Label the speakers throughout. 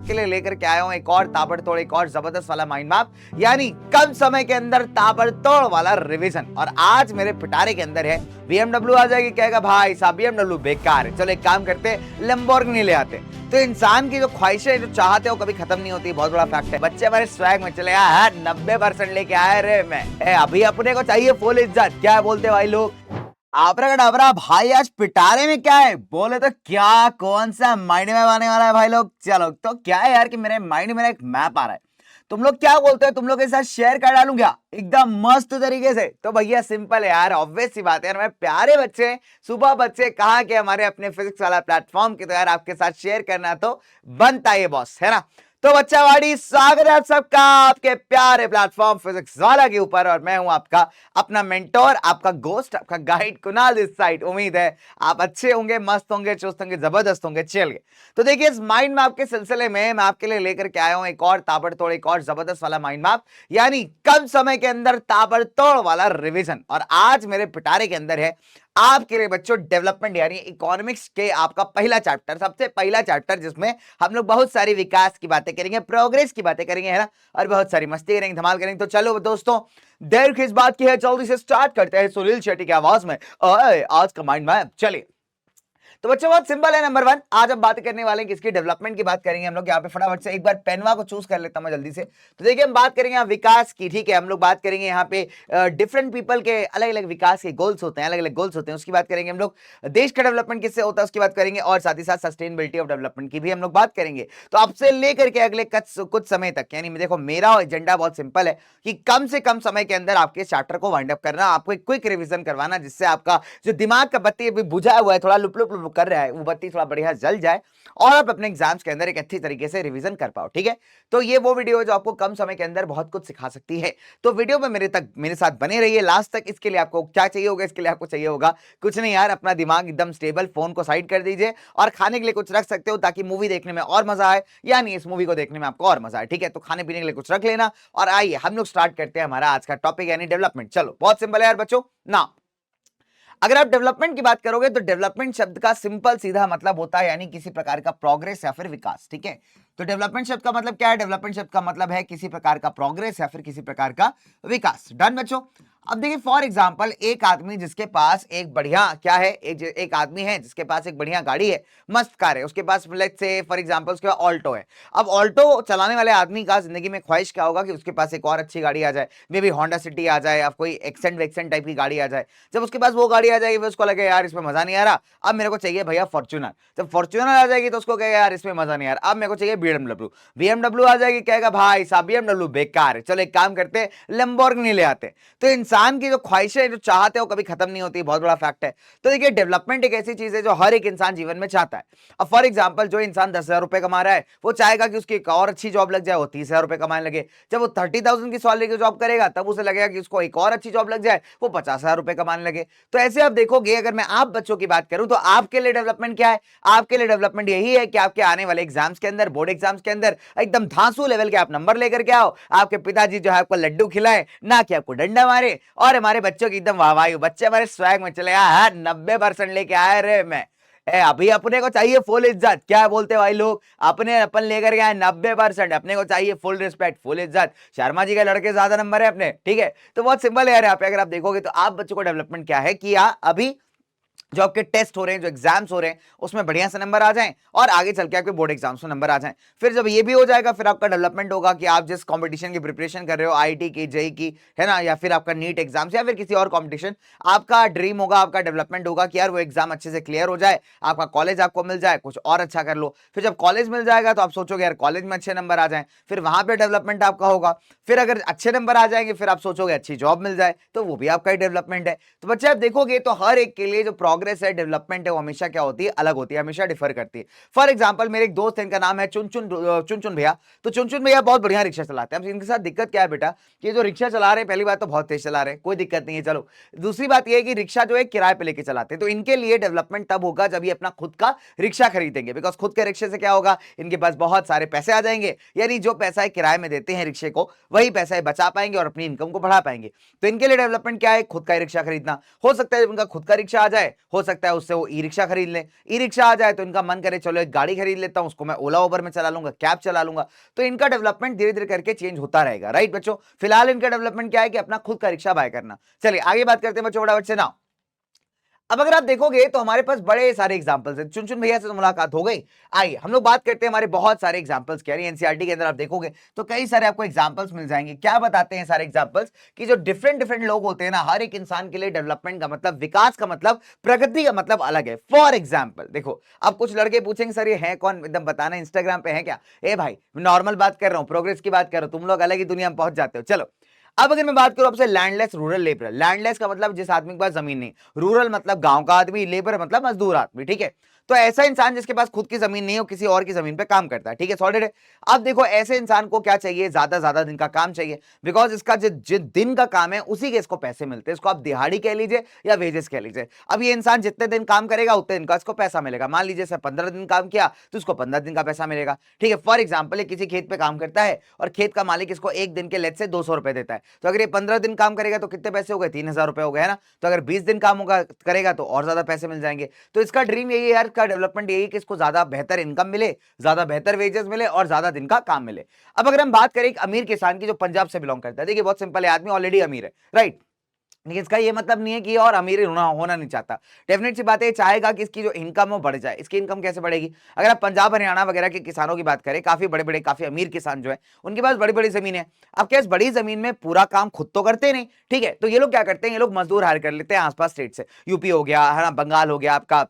Speaker 1: आपके लिए लेकर के आया हूं एक और ताबड़तोड़, एक और जबरदस्त वाला माइंड मैप, यानी कम समय के अंदर ताबड़तोड़ वाला रिवीजन। और आज मेरे पिटारे के अंदर है BMW आ जाएगी, कहेगा भाई साहब BMW बेकार है, चलो एक काम करते लैम्बोर्गिनी ले आते। तो इंसान की जो ख्वाहिशें, जो चाहते हो कभी खत्म नहीं होती, बहुत बड़ा फैक्ट है। बच्चे हमारे स्वैग में चले यार 90% लेके आए रे मैं, अभी अपने को चाहिए फुल इज्जत। क्या बोलते भाई लोग? आपरा डबरा भाई, आज पिटारे में क्या है बोले तो क्या कौन सा माइंड मैप आने वाला है भाई लोग? चलो तो क्या है यार कि मेरे माइंड में एक मैप आ रहा है, तुम लोग क्या बोलते हो? तुम लोग के साथ शेयर कर डालूं क्या एकदम मस्त तरीके से? तो भैया सिंपल है यार, ऑब्वियस सी बात है यार, मेरे प्यारे बच्चे, सुबह बच्चे कहाँ के हमारे अपने फिजिक्स वाला प्लेटफॉर्म की, तो यार आपके साथ शेयर करना तो बनता है बॉस, है ना। तो बच्चावाड़ी, स्वागत है आप सबका आपके प्यारे प्लेटफॉर्म फिजिक्स वाला के ऊपर। और मैं हूं आपका अपना मेंटोर, आपका गोस्ट, आपका गाइड कुणाल इस साइड। उम्मीद है आप अच्छे होंगे, मस्त होंगे, चुस्त होंगे, जबरदस्त होंगे। चलिए तो देखिए, इस माइंड मैप के सिलसिले में मैं आपके लिए लेकर के आया हूं एक और ताबड़तोड़, एक और जबरदस्त वाला माइंड मैप, यानी कम समय के अंदर ताबड़तोड़ वाला रिवीजन। और आज मेरे पिटारे के अंदर है आपके लिए बच्चों डेवलपमेंट, यानी इकोनॉमिक्स के आपका पहला चैप्टर, सबसे पहला चैप्टर, जिसमें हम लोग बहुत सारी विकास की बातें करेंगे, प्रोग्रेस की बातें करेंगे, है ना, और बहुत सारी मस्ती करेंगे, धमाल करेंगे। तो चलो दोस्तों, देर किस बात की है, जल्दी से स्टार्ट करते हैं सुनील शेट्टी की आवाज में आज का माइंड मैप। चलिए तो बच्चों बहुत सिंपल है। नंबर 1, आज हम बात करने वाले हैं किसकी? डेवलपमेंट की बात करेंगे हम लोग। यहाँ पे फटाफट से एक बार पेनवा को चूज कर लेता हूं मैं जल्दी से। तो देखिए हम बात करेंगे यहाँ विकास की, ठीक है। हम लोग बात करेंगे यहाँ पे डिफरेंट पीपल के अलग अलग विकास के गोल्स होते हैं, अलग अलग गोल्स होते हैं, उसकी बात करेंगे हम लोग। देश का डेवलपमेंट किससे होता है उसकी बात करेंगे, और साथ ही साथ सस्टेनेबिलिटी ऑफ डेवलपमेंट की भी हम लोग बात करेंगे। तो अब से लेकर के अगले कुछ समय तक, यानी देखो मेरा एजेंडा बहुत सिंपल है कि कम से कम समय के अंदर आपके चैप्टर को वाइंड अप करना, आपको एक क्विक रिवीजन करवाना, जिससे आपका जो दिमाग का बत्ती अभी बुझा हुआ है, थोड़ा लुप लुप लुप कर रहा है, वो बत्ती थोड़ा बढ़िया जल जाए और आप अपने एग्जाम्स के अंदर एक अच्छी तरीके से रिवीजन कर पाओ, ठीक है। तो ये वो वीडियो है जो आपको कम समय के अंदर बहुत कुछ सिखा सकती है। तो वीडियो में मेरे साथ बने रहिए लास्ट तक। इसके लिए आपको क्या चाहिए होगा? इसके लिए आपको चाहिए होगा कुछ नहीं यार, अपना दिमाग एकदम स्टेबल, फोन को साइड कर दीजिए और खाने के लिए कुछ रख सकते हो ताकि मूवी देखने में और मजा आए, यानी इस मूवी को देखने में आपको और मजा आए, ठीक है। तो खाने पीने के लिए कुछ रख लेना और आइए हम लोग स्टार्ट करते हैं हमारा आज का टॉपिक, यानी डेवलपमेंट। चलो बहुत सिंपल है यार बच्चों ना। अगर आप डेवलपमेंट की बात करोगे तो डेवलपमेंट शब्द का सिंपल सीधा मतलब होता है यानी किसी प्रकार का प्रोग्रेस या फिर विकास, ठीक है। तो डेवलपमेंट शब्द का मतलब क्या है? डेवलपमेंट शब्द का मतलब है किसी प्रकार का प्रोग्रेस या फिर किसी प्रकार का विकास। डन बच्चों। अब देखिए फॉर एग्जांपल, एक आदमी जिसके पास एक बढ़िया क्या है, एक आदमी है जिसके पास एक बढ़िया गाड़ी है, मस्त कार है, उसके पास लेट्स से फॉर एग्जांपल उसके पास ऑल्टो है। अब ऑल्टो चलाने वाले आदमी का जिंदगी में ख्वाहिश क्या होगा कि उसके पास एक और अच्छी गाड़ी आ जाए, मे बी होंडा सिटी आ जाए या कोई एक्सेंट वेक्सेंट टाइप की गाड़ी आ जाए। जब उसके पास वो गाड़ी आ जाएगी उसको लगे यार इसमें मजा नहीं आ रहा, अब मेरे को चाहिए भैया फॉर्च्यूनर। जब फॉर्च्यूनर आ जाएगी तो उसको कहेगा यार इसमें मजा नहीं आ रहा, अब मेरे को चाहिए BMW आ जाएगी, कहेगा भाई साहब BMW बेकार है, चलो एक काम करते लैम्बोर्गिनी ले आते। तो इंसान की जो ख्वाहिशें, जो चाहते हो कभी खत्म नहीं होती, बहुत बड़ा फैक्ट है। तो देखिए डेवलपमेंट एक ऐसी चीज है जो हर एक इंसान जीवन में चाहता है। अब फॉर एग्जांपल जो इंसान 10,000 रुपए कमा रहा है वो चाहेगा कि उसकी एक और अच्छी जॉब लग जाए, वो 30,000 रुपए कमाने लगे। जब वो 30,000 की सैलरी की जॉब करेगा तब उसे लगेगा कि उसको एक और अच्छी जॉब लग जाए, वो 50,000 रुपए कमाने लगे। तो ऐसे आप देखोगे, अगर मैं आप बच्चों की बात करूं तो आपके लिए डेवलपमेंट क्या है? आपके लिए डेवलपमेंट यही है कि आपके आने वाले एग्जाम्स के अंदर, बोर्ड एग्जाम्स के अंदर एकदम धांसू लेवल के आप नंबर लेकर के आओ, आपके पिताजी जो है आपको लड्डू खिलाए, ना कि आपको डंडा मारे, और हमारे बच्चों की एकदम वाहवाही, बच्चे हमारे स्वैग में चले यार 90% लेके आए रे मैं, अभी अपने को चाहिए फुल इज्जत। क्या बोलते भाई लोग? अपन लेकर गए 90%, अपने को चाहिए फुल रिस्पेक्ट, फुल इज्जत। शर्मा जी के लड़के ज्यादा नंबर है अपने, ठीक है। तो बहुत सिंपल है यार, यहाँ पे अगर आप देखोगे तो आप बच्चों को डेवलपमेंट क्या है कि अभी जो आपके टेस्ट हो रहे हैं, जो एग्जाम्स हो रहे हैं, उसमें बढ़िया से नंबर आ जाएं और आगे चल के आपके बोर्ड एग्जाम्स में नंबर आ जाएं। फिर जब ये भी हो जाएगा फिर आपका डेवलपमेंट होगा कि आप जिस कंपटीशन की प्रिपरेशन कर रहे हो, आईआईटी की, जेईई की, है ना, या फिर आपका नीट एग्जाम्स या फिर किसी और कंपटीशन, आपका ड्रीम होगा, आपका डेवलपमेंट होगा कि यार वो एग्जाम अच्छे से क्लियर हो जाए, आपका कॉलेज आपको मिल जाए, कुछ और अच्छा कर लो। फिर जब कॉलेज मिल जाएगा तो आप सोचोगे यार कॉलेज में अच्छे नंबर आ जाए, फिर वहां पर डेवलपमेंट आपका होगा। फिर अगर अच्छे नंबर आ जाएंगे फिर आप सोचोगे अच्छी जॉब मिल जाए, तो वो भी आपका ही डेवलपमेंट है। तो बच्चे आप देखोगे तो हर एक के लिए जो प्रोग्रेस है, डेवलपमेंट है, वो हमेशा क्या होती है? अलग होती है, हमेशा डिफर करती है। फॉर एग्जांपल मेरे एक दोस्त है, इनका नाम है चुनचुन भैया। तो चुनचुन भैया बहुत बढ़िया रिक्शा चलाते हैं। अब इनके साथ दिक्कत क्या है बेटा कि जो रिक्शा चला रहे हैं, पहली बात तो बहुत तेज चला रहे हैं, कोई दिक्कत नहीं है, चलो। दूसरी बात यह है कि रिक्शा जो है किराए पे लेके चलाते हैं, तो इनके लिए डेवलपमेंट तब होगा जब ये अपना खुद का रिक्शा खरीदेंगे। बिकॉज खुद के रिक्शे से क्या होगा, इनके पास बहुत सारे पैसे आ जाएंगे, यानी जो पैसा किराए में देते हैं रिक्शे को, वही पैसा बचा पाएंगे और अपनी इनकम को बढ़ा पाएंगे। तो इनके लिए डेवलपमेंट क्या है? खुद का रिक्शा खरीदना। हो सकता है जब इनका खुद का रिक्शा आ जाए, हो सकता है उससे वो ई रिक्शा खरीद ले, ई रिक्शा आ जाए तो इनका मन करे चलो एक गाड़ी खरीद लेता हूं, उसको मैं ओला उबर में चला लूंगा, कैब चला लूंगा। तो इनका डेवलपमेंट धीरे धीरे करके चेंज होता रहेगा, राइट बच्चों। फिलहाल इनका डेवलपमेंट क्या है कि अपना खुद का रिक्शा बाय करना। चलिए आगे बात करते हैं बच्चों फटाफट से ना। अब अगर आप देखोगे तो हमारे पास बड़े सारे एग्जांपल्स हैं। चुन चुन भैया से तो मुलाकात हो गई, आइए हम लोग बात करते हैं हमारे बहुत सारे एग्जांपल्स की। यानी एनसीईआरटी के अंदर आप देखोगे तो कई सारे आपको एग्जांपल्स मिल जाएंगे। क्या बताते हैं सारे एग्जांपल्स कि जो डिफरेंट डिफरेंट लोग होते हैं ना, हर एक इंसान के लिए डेवलपमेंट का मतलब, विकास का मतलब, प्रगति का मतलब अलग है। फॉर एग्जाम्पल देखो, अब कुछ लड़के पूछेंगे सर ये है कौन, एकदम बताना इंस्टाग्राम पे है क्या? ए भाई नॉर्मल बात कर रहा हूँ, प्रोग्रेस की बात कर रहा हूँ, तुम लोग अलग ही दुनिया में पहुंच जाते हो। चलो अब अगर मैं बात करूं आपसे लैंडलेस रूरल लेबर, लैंडलेस का मतलब जिस आदमी के पास जमीन नहीं, रूरल मतलब गांव का आदमी, लेबर मतलब मजदूर आदमी, ठीक है। तो ऐसा इंसान जिसके पास खुद की जमीन नहीं हो, किसी और की जमीन पे काम करता है, ठीक है, सॉर्टेड है। अब देखो ऐसे इंसान को क्या चाहिए, ज्यादा दिन का काम चाहिए, बिकॉज इसका जो दिन का काम है उसी के इसको पैसे मिलते हैं। इसको आप दिहाड़ी कह लीजिए या वेजेस कह लीजिए। अब ये इंसान जितने दिन काम करेगा उतने दिन का इसको पैसा मिलेगा। मान लीजिए सर 15 दिन काम किया तो इसको 15 दिन का पैसा मिलेगा, ठीक है। फॉर एग्जाम्पल किसी खेत पे काम करता है और खेत का मालिक इसको एक दिन के लेट से 200 रुपए देता है, तो अगर ये 15 दिन काम करेगा तो कितने पैसे हो गए, 3000 रुपए हो गए, है ना। तो अगर 20 दिन काम होगा करेगा तो और ज्यादा पैसे मिल जाएंगे। तो इसका ड्रीम यही है यार, का डेवलपमेंट यही कि इसको ज्यादा बेहतर इनकम मिले, ज्यादा बेहतर वेजेस मिले और ज्यादा दिन का काम मिले। अब अगर हम बात करें एक अमीर किसान की जो पंजाब से बिलोंग करता है, देखिए बहुत सिंपल है, आदमी ऑलरेडी अमीर है, राइट। लेकिन इसका ये मतलब नहीं है कि और अमीर होना नहीं चाहता। डेफिनेट सी बात है, चाहेगा कि इसकी जो इनकम है बढ़ जाए। इसकी इनकम कैसे बढ़ेगी? अगर आप पंजाब हरियाणा वगैरह के किसानों की बात करें, काफी बड़े बड़े काफी अमीर किसान जो है उनके पास बड़ी बड़ी जमीन है। अब क्या इस बड़ी जमीन में पूरा काम खुद तो करते नहीं, ठीक है, तो ये लोग क्या करते हैं, ये लोग मजदूर हायर कर लेते हैं आसपास स्टेट से, यूपी हो गया है ना, बंगाल हो गया आपका,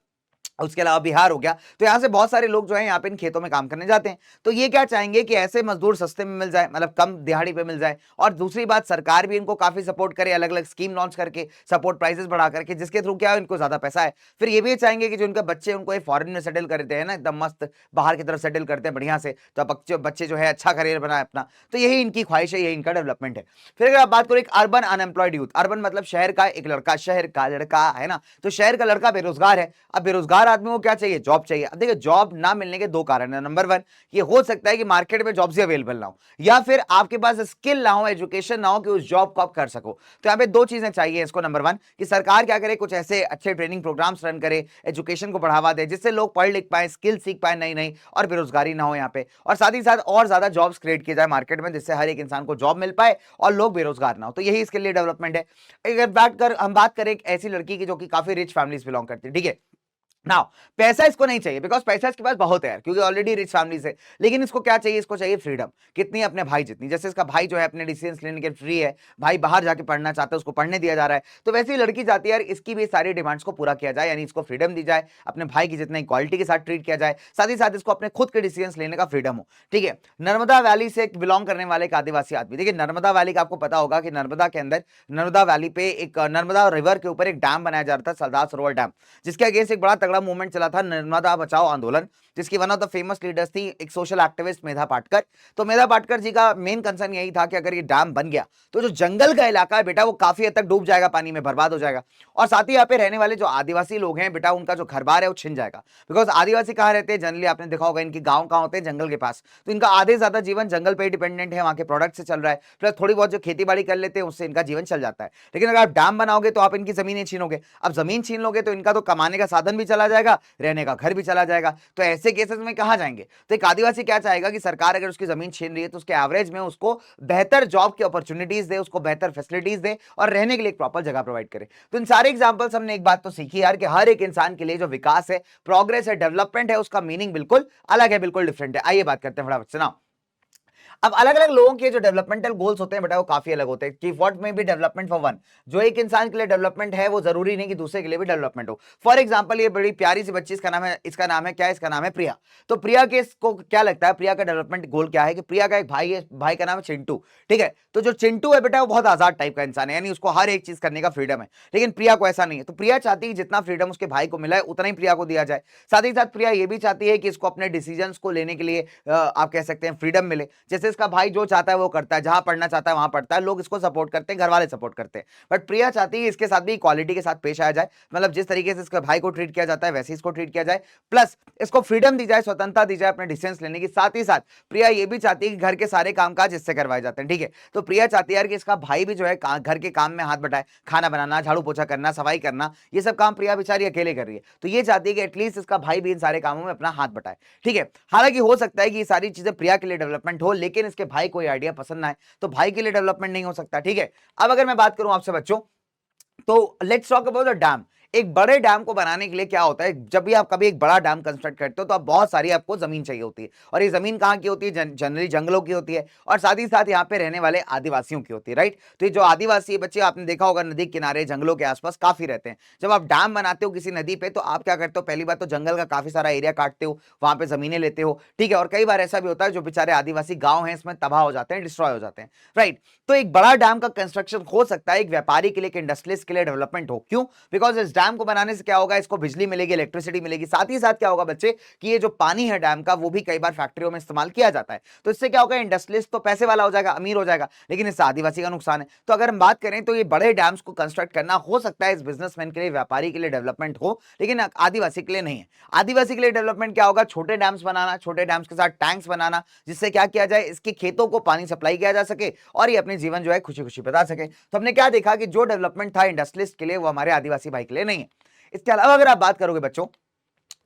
Speaker 1: उसके अलावा बिहार हो गया। तो यहां से बहुत सारे लोग जो है यहाँ पे इन खेतों में काम करने जाते हैं। तो ये क्या चाहेंगे कि ऐसे मजदूर सस्ते में मिल जाए, मतलब कम दिहाड़ी पे मिल जाए। और दूसरी बात, सरकार भी इनको काफी सपोर्ट करे, अलग अलग स्कीम लॉन्च करके, सपोर्ट प्राइसेस बढ़ा करके, जिसके थ्रू क्या है इनको ज्यादा पैसा है। फिर ये भी चाहेंगे कि जो उनके बच्चे उनको फॉरेन में सेटल करते हैं ना, एकदम मस्त बाहर की तरफ सेटल करते हैं बढ़िया से, तो बच्चे जो है अच्छा करियर बनाए अपना। तो यही इनकी ख्वाहिश है, यही इनका डेवलपमेंट है। फिर अगर आप बात करो एक अर्बन अनएम्प्लॉयड यूथ, अर्बन मतलब शहर का एक लड़का, शहर का लड़का है ना, तो शहर का लड़का बेरोजगार है। अब बेरोजगार आदमी को क्या चाहिए, जॉब चाहिए। अब देखिए जॉब ना मिलने के दो कारण है। नंबर वन, ये हो सकता है कि मार्केट में जॉब्स ही अवेलेबल ना हो, या फिर आपके पास स्किल ना हो, एजुकेशन ना हो कि उस जॉब को आप कर सको। तो यहाँ पे दो चीजें चाहिए इसको। नंबर वन, कि सरकार क्या करे, कुछ ऐसे अच्छे ट्रेनिंग प्रोग्राम्स रन करे, एजुकेशन को बढ़ावा दे, जिससे लोग पढ़ लिख पाए, स्किल सीख पाए नई नई, और बेरोजगारी ना हो यहाँ पे। और साथ ही साथ और ज्यादा जॉब्स क्रिएट किए जाए मार्केट में, जिससे हर एक इंसान को जॉब मिल पाए और लोग बेरोजगार ना हो। तो यही इसके लिए डेवलपमेंट है। अगर हम बात करें एक ऐसी लड़की की जो कि काफी रिच फैमिली से बिलोंग करती है, ठीक है नाउ, पैसा इसको नहीं चाहिए, बिकॉज पैसा इसके पास बहुत है यार, क्योंकि ऑलरेडी रिच फैमिली से। लेकिन इसको क्या चाहिए, इसको चाहिए फ्रीडम। कितनी, अपने भाई जितनी। जैसे इसका भाई जो है अपने डिसीजंस लेने के फ्री है, भाई बाहर जाके पढ़ना चाहता है, उसको पढ़ने दिया जा रहा है। तो वैसे ही लड़की चाहती है यार इसकी भी सारी डिमांड्स को पूरा किया जाए, यानी इसको फ्रीडम दी जाए, अपने भाई की जितना इक्वालिटी के साथ ट्रीट किया जाए, साथ ही साथ इसको अपने खुद के डिसीजंस लेने का फ्रीडम हो, ठीक है। नर्मदा वैली से बिलोंग करने वाले एक आदिवासी आदमी, देखिए नर्मदा वैली का आपको पता होगा कि नर्मदा के अंदर, नर्मदा वैली पे एक नर्मदा रिवर के ऊपर एक डैम बनाया जा रहा था, सरदार सरोवर डैम, जिसके अगेंस्ट एक बड़ा तगड़ा मूवमेंट चला था, नर्मदा बचाओ आंदोलन, जिसकी one of the famous leaders थी एक सोशल एक्टिविस्ट मेधा पाटकर। तो मेधा पाटकर जी का मेन कंसर्न यही था कि अगर ये डैम बन गया तो जो जंगल का इलाका है बेटा वो काफी हद तक डूब जाएगा, पानी में बर्बाद हो जाएगा। और साथ ही यहाँ पे रहने वाले जो आदिवासी लोग हैं बेटा, उनका जो घर बार है वो छिन जाएगा। बिकॉज आदिवासी कहाँ रहते हैं जनरली, आपने देखा होगा इनके गांव कहाँ होते हैं, जंगल के पास। तो इनका आधे ज्यादा जीवन जंगल पे डिपेंडेंट है, वहां के प्रोडक्ट से चल रहा है, प्लस थोड़ी बहुत जो खेती बाड़ी कर लेते हैं उससे इनका जीवन चल जाता है। लेकिन अगर आप डैम बनाओगे तो आप इनकी जमीनें छीनोगे। अब जमीन छीन लोगे तो इनका तो कमाने का साधन भी चला जाएगा, रहने का घर भी चला जाएगा। तो ऐसे केसेस में कहां जाएंगे? तो एक आदिवासी क्या चाहेगा कि सरकार अगर उसकी जमीन छीन रही है तो उसके एवरेज में उसको बेहतर जॉब की अपॉर्चुनिटीज दे, उसको बेहतर फैसिलिटीज दे और रहने के लिए एक प्रॉपर जगह प्रोवाइड करे। तो इन सारे एग्जांपल्स हमने एक बात तो सीखी यार कि हर एक इंसान के लिए जो विकास है, प्रोग्रेस है, डेवलपमेंट है, उसका मीनिंग बिल्कुल अलग है, बिल्कुल डिफरेंट है। आइए बात करते हैं फटाफट से ना। अब अलग अलग लोगों के जो डेवलपमेंटल गोल्स होते हैं बेटा वो काफी अलग होते हैं कि व्हाट में बी डेवलपमेंट फॉर वन। जो एक इंसान के लिए डेवलपमेंट है वो जरूरी नहीं कि दूसरे के लिए भी डेवलपमेंट हो। फॉर एग्जांपल ये बड़ी प्यारी सी बच्ची, इसका नाम है क्या, इसका नाम है प्रिया। तो प्रिया के इसको क्या लगता है, प्रिया का डेवलपमेंट गोल क्या है कि प्रिया का एक भाई है, भाई का नाम है चिंटू, ठीक है। तो जो चिंटू है बेटा वो बहुत आजाद टाइप का इंसान है, यानी उसको हर एक चीज करने का फ्रीडम है। लेकिन प्रिया को ऐसा नहीं है। तो प्रिया चाहती है जितना फ्रीडम उसके भाई को मिला है उतना ही प्रिया को दिया जाए। साथ ही साथ प्रिया ये भी चाहती है कि इसको अपने डिसीजंस को लेने के लिए आप कह सकते हैं फ्रीडम मिले। जैसे इसका भाई जो चाहता है वो करता है, जहां पढ़ना चाहता है वहां पढ़ता है, लोग इसको सपोर्ट करते हैं, घर वाले सपोर्ट करते हैं। बट प्रिया चाहती है इसके साथ भी इक्वालिटी के साथ पेश आया जाए, मतलब जिस तरीके से इसके भाई को ट्रीट किया जाता है वैसे इसको ट्रीट किया जाए, प्लस इसको फ्रीडम दी जाए, स्वतंत्रता दी जाए अपने डिसीजंस लेने की। साथ ही साथ प्रिया ये भी चाहती है कि घर के सारे कामकाज इससे करवाए जाते हैं, ठीक है। तो प्रिया चाहती है यार कि इसका भाई भी जो है घर के काम में हाथ बटाए, खाना बनाना, झाड़ू पोछा करना, सफाई करना, ये सब काम प्रिया बेचारी अकेले कर रही है। तो ये चाहती है कि एटलीस्ट इसका भाई भी इन सारे कामों में अपना हाथ बटाए, ठीक है। हालांकि हो सकता है कि ये सारी चीजें प्रिया के लिए डेवलपमेंट हो, लेकिन इसके भाई को आइडिया पसंद ना आए, तो भाई के लिए डेवलपमेंट नहीं हो सकता, ठीक है। अब अगर मैं बात करूं आपसे बच्चों, तो let's talk about the dam. एक बड़े डैम को बनाने के लिए क्या होता है, जब भी आप कभी एक बड़ा डैम कंस्ट्रक्ट करते हो तो आप बहुत सारी आपको जमीन चाहिए होती है, और ये जमीन कहाँ की होती है, जनरली जंगलों की होती है, और साथ ही साथ यहाँ पे रहने वाले आदिवासियों की होती है, राइट। तो ये जो आदिवासी बच्चे आपने देखा होगा नदी किनारे जंगलों के आसपास काफी रहते हैं। जब आप डैम बनाते हो किसी नदी पे, तो आप क्या करते हो, पहली बात तो जंगल का काफी सारा एरिया काटते हो, वहां पे जमीनें लेते हो, ठीक है। और कई बार ऐसा भी होता है जो बेचारे आदिवासी गांव हैं इसमें तबाह हो जाते हैं, डिस्ट्रॉय हो जाते हैं, राइट। तो एक बड़ा डैम का कंस्ट्रक्शन हो सकता है एक व्यापारी के लिए, एक इंडस्ट्रियलिस्ट के लिए डेवलपमेंट हो। क्यों? बिकॉज इस डैम को बनाने से क्या होगा, इसको बिजली मिलेगी, इलेक्ट्रिसिटी मिलेगी। साथ ही साथ क्या होगा बच्चे, कि ये जो पानी है डैम का वो भी कई बार फैक्ट्रियों में इस्तेमाल किया जाता है। तो इससे क्या होगा, इंडस्ट्रियलिस्ट तो पैसे वाला हो जाएगा, अमीर हो जाएगा, लेकिन इससे आदिवासी का नुकसान है। तो अगर हम बात करें तो ये बड़े डैम्स को कंस्ट्रक्ट करना हो सकता है इस बिजनेसमैन के लिए, व्यापारी के लिए डेवलपमेंट हो, लेकिन आदिवासी के लिए नहीं है। आदिवासी के लिए डेवलपमेंट क्या होगा, छोटे डैम्स बनाना, छोटे डैम्स के साथ टैंक्स बनाना, जिससे क्या किया जाए, इसके खेतों को पानी सप्लाई किया जा सके और ये अपने जीवन जो है खुशी खुशी बता सके। तो हमने क्या देखा कि जो डेवलपमेंट था इंडस्ट्रियलिस्ट के लिए वो हमारे आदिवासी भाई के लिए नहीं है। इसके अलावा अगर आप बात करोगे बच्चों,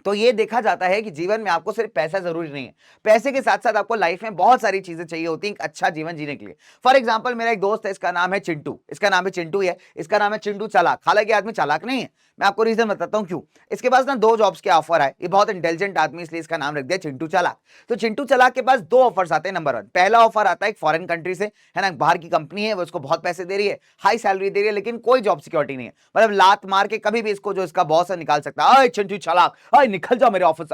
Speaker 1: तो ये देखा जाता है कि जीवन में आपको सिर्फ पैसा जरूरी नहीं है, पैसे के साथ साथ आपको लाइफ में बहुत सारी चीजें चाहिए होती हैं एक अच्छा जीवन जीने के लिए। फॉर एग्जांपल मेरा एक दोस्त है, इसका नाम है चिंटू, इसका नाम है चिंटू है, इसका नाम है चिंटू चालाक। हालांकि आदमी चालाक नहीं है, मैं आपको रीजन बताता हूं क्यों। इसके पास ना 2 जॉब्स के ऑफर है, ये बहुत इंटेलिजेंट आदमी, इसलिए इसका नाम रख दिया चिंटू चालाक। तो चिंटू चालाक के पास 2 ऑफर्स आते हैं। नंबर 1, पहला ऑफर आता है एक फॉरेन कंट्री से, है ना, बाहर की कंपनी है, वो उसको बहुत पैसे दे रही है, हाई सैलरी दे रही है, लेकिन कोई जॉब सिक्योरिटी नहीं है, मतलब लात मार के कभी भी इसको जो इसका बॉस है निकाल सकता है। चिंटू चालाक, निकल जाओ मेरे ऑफिस,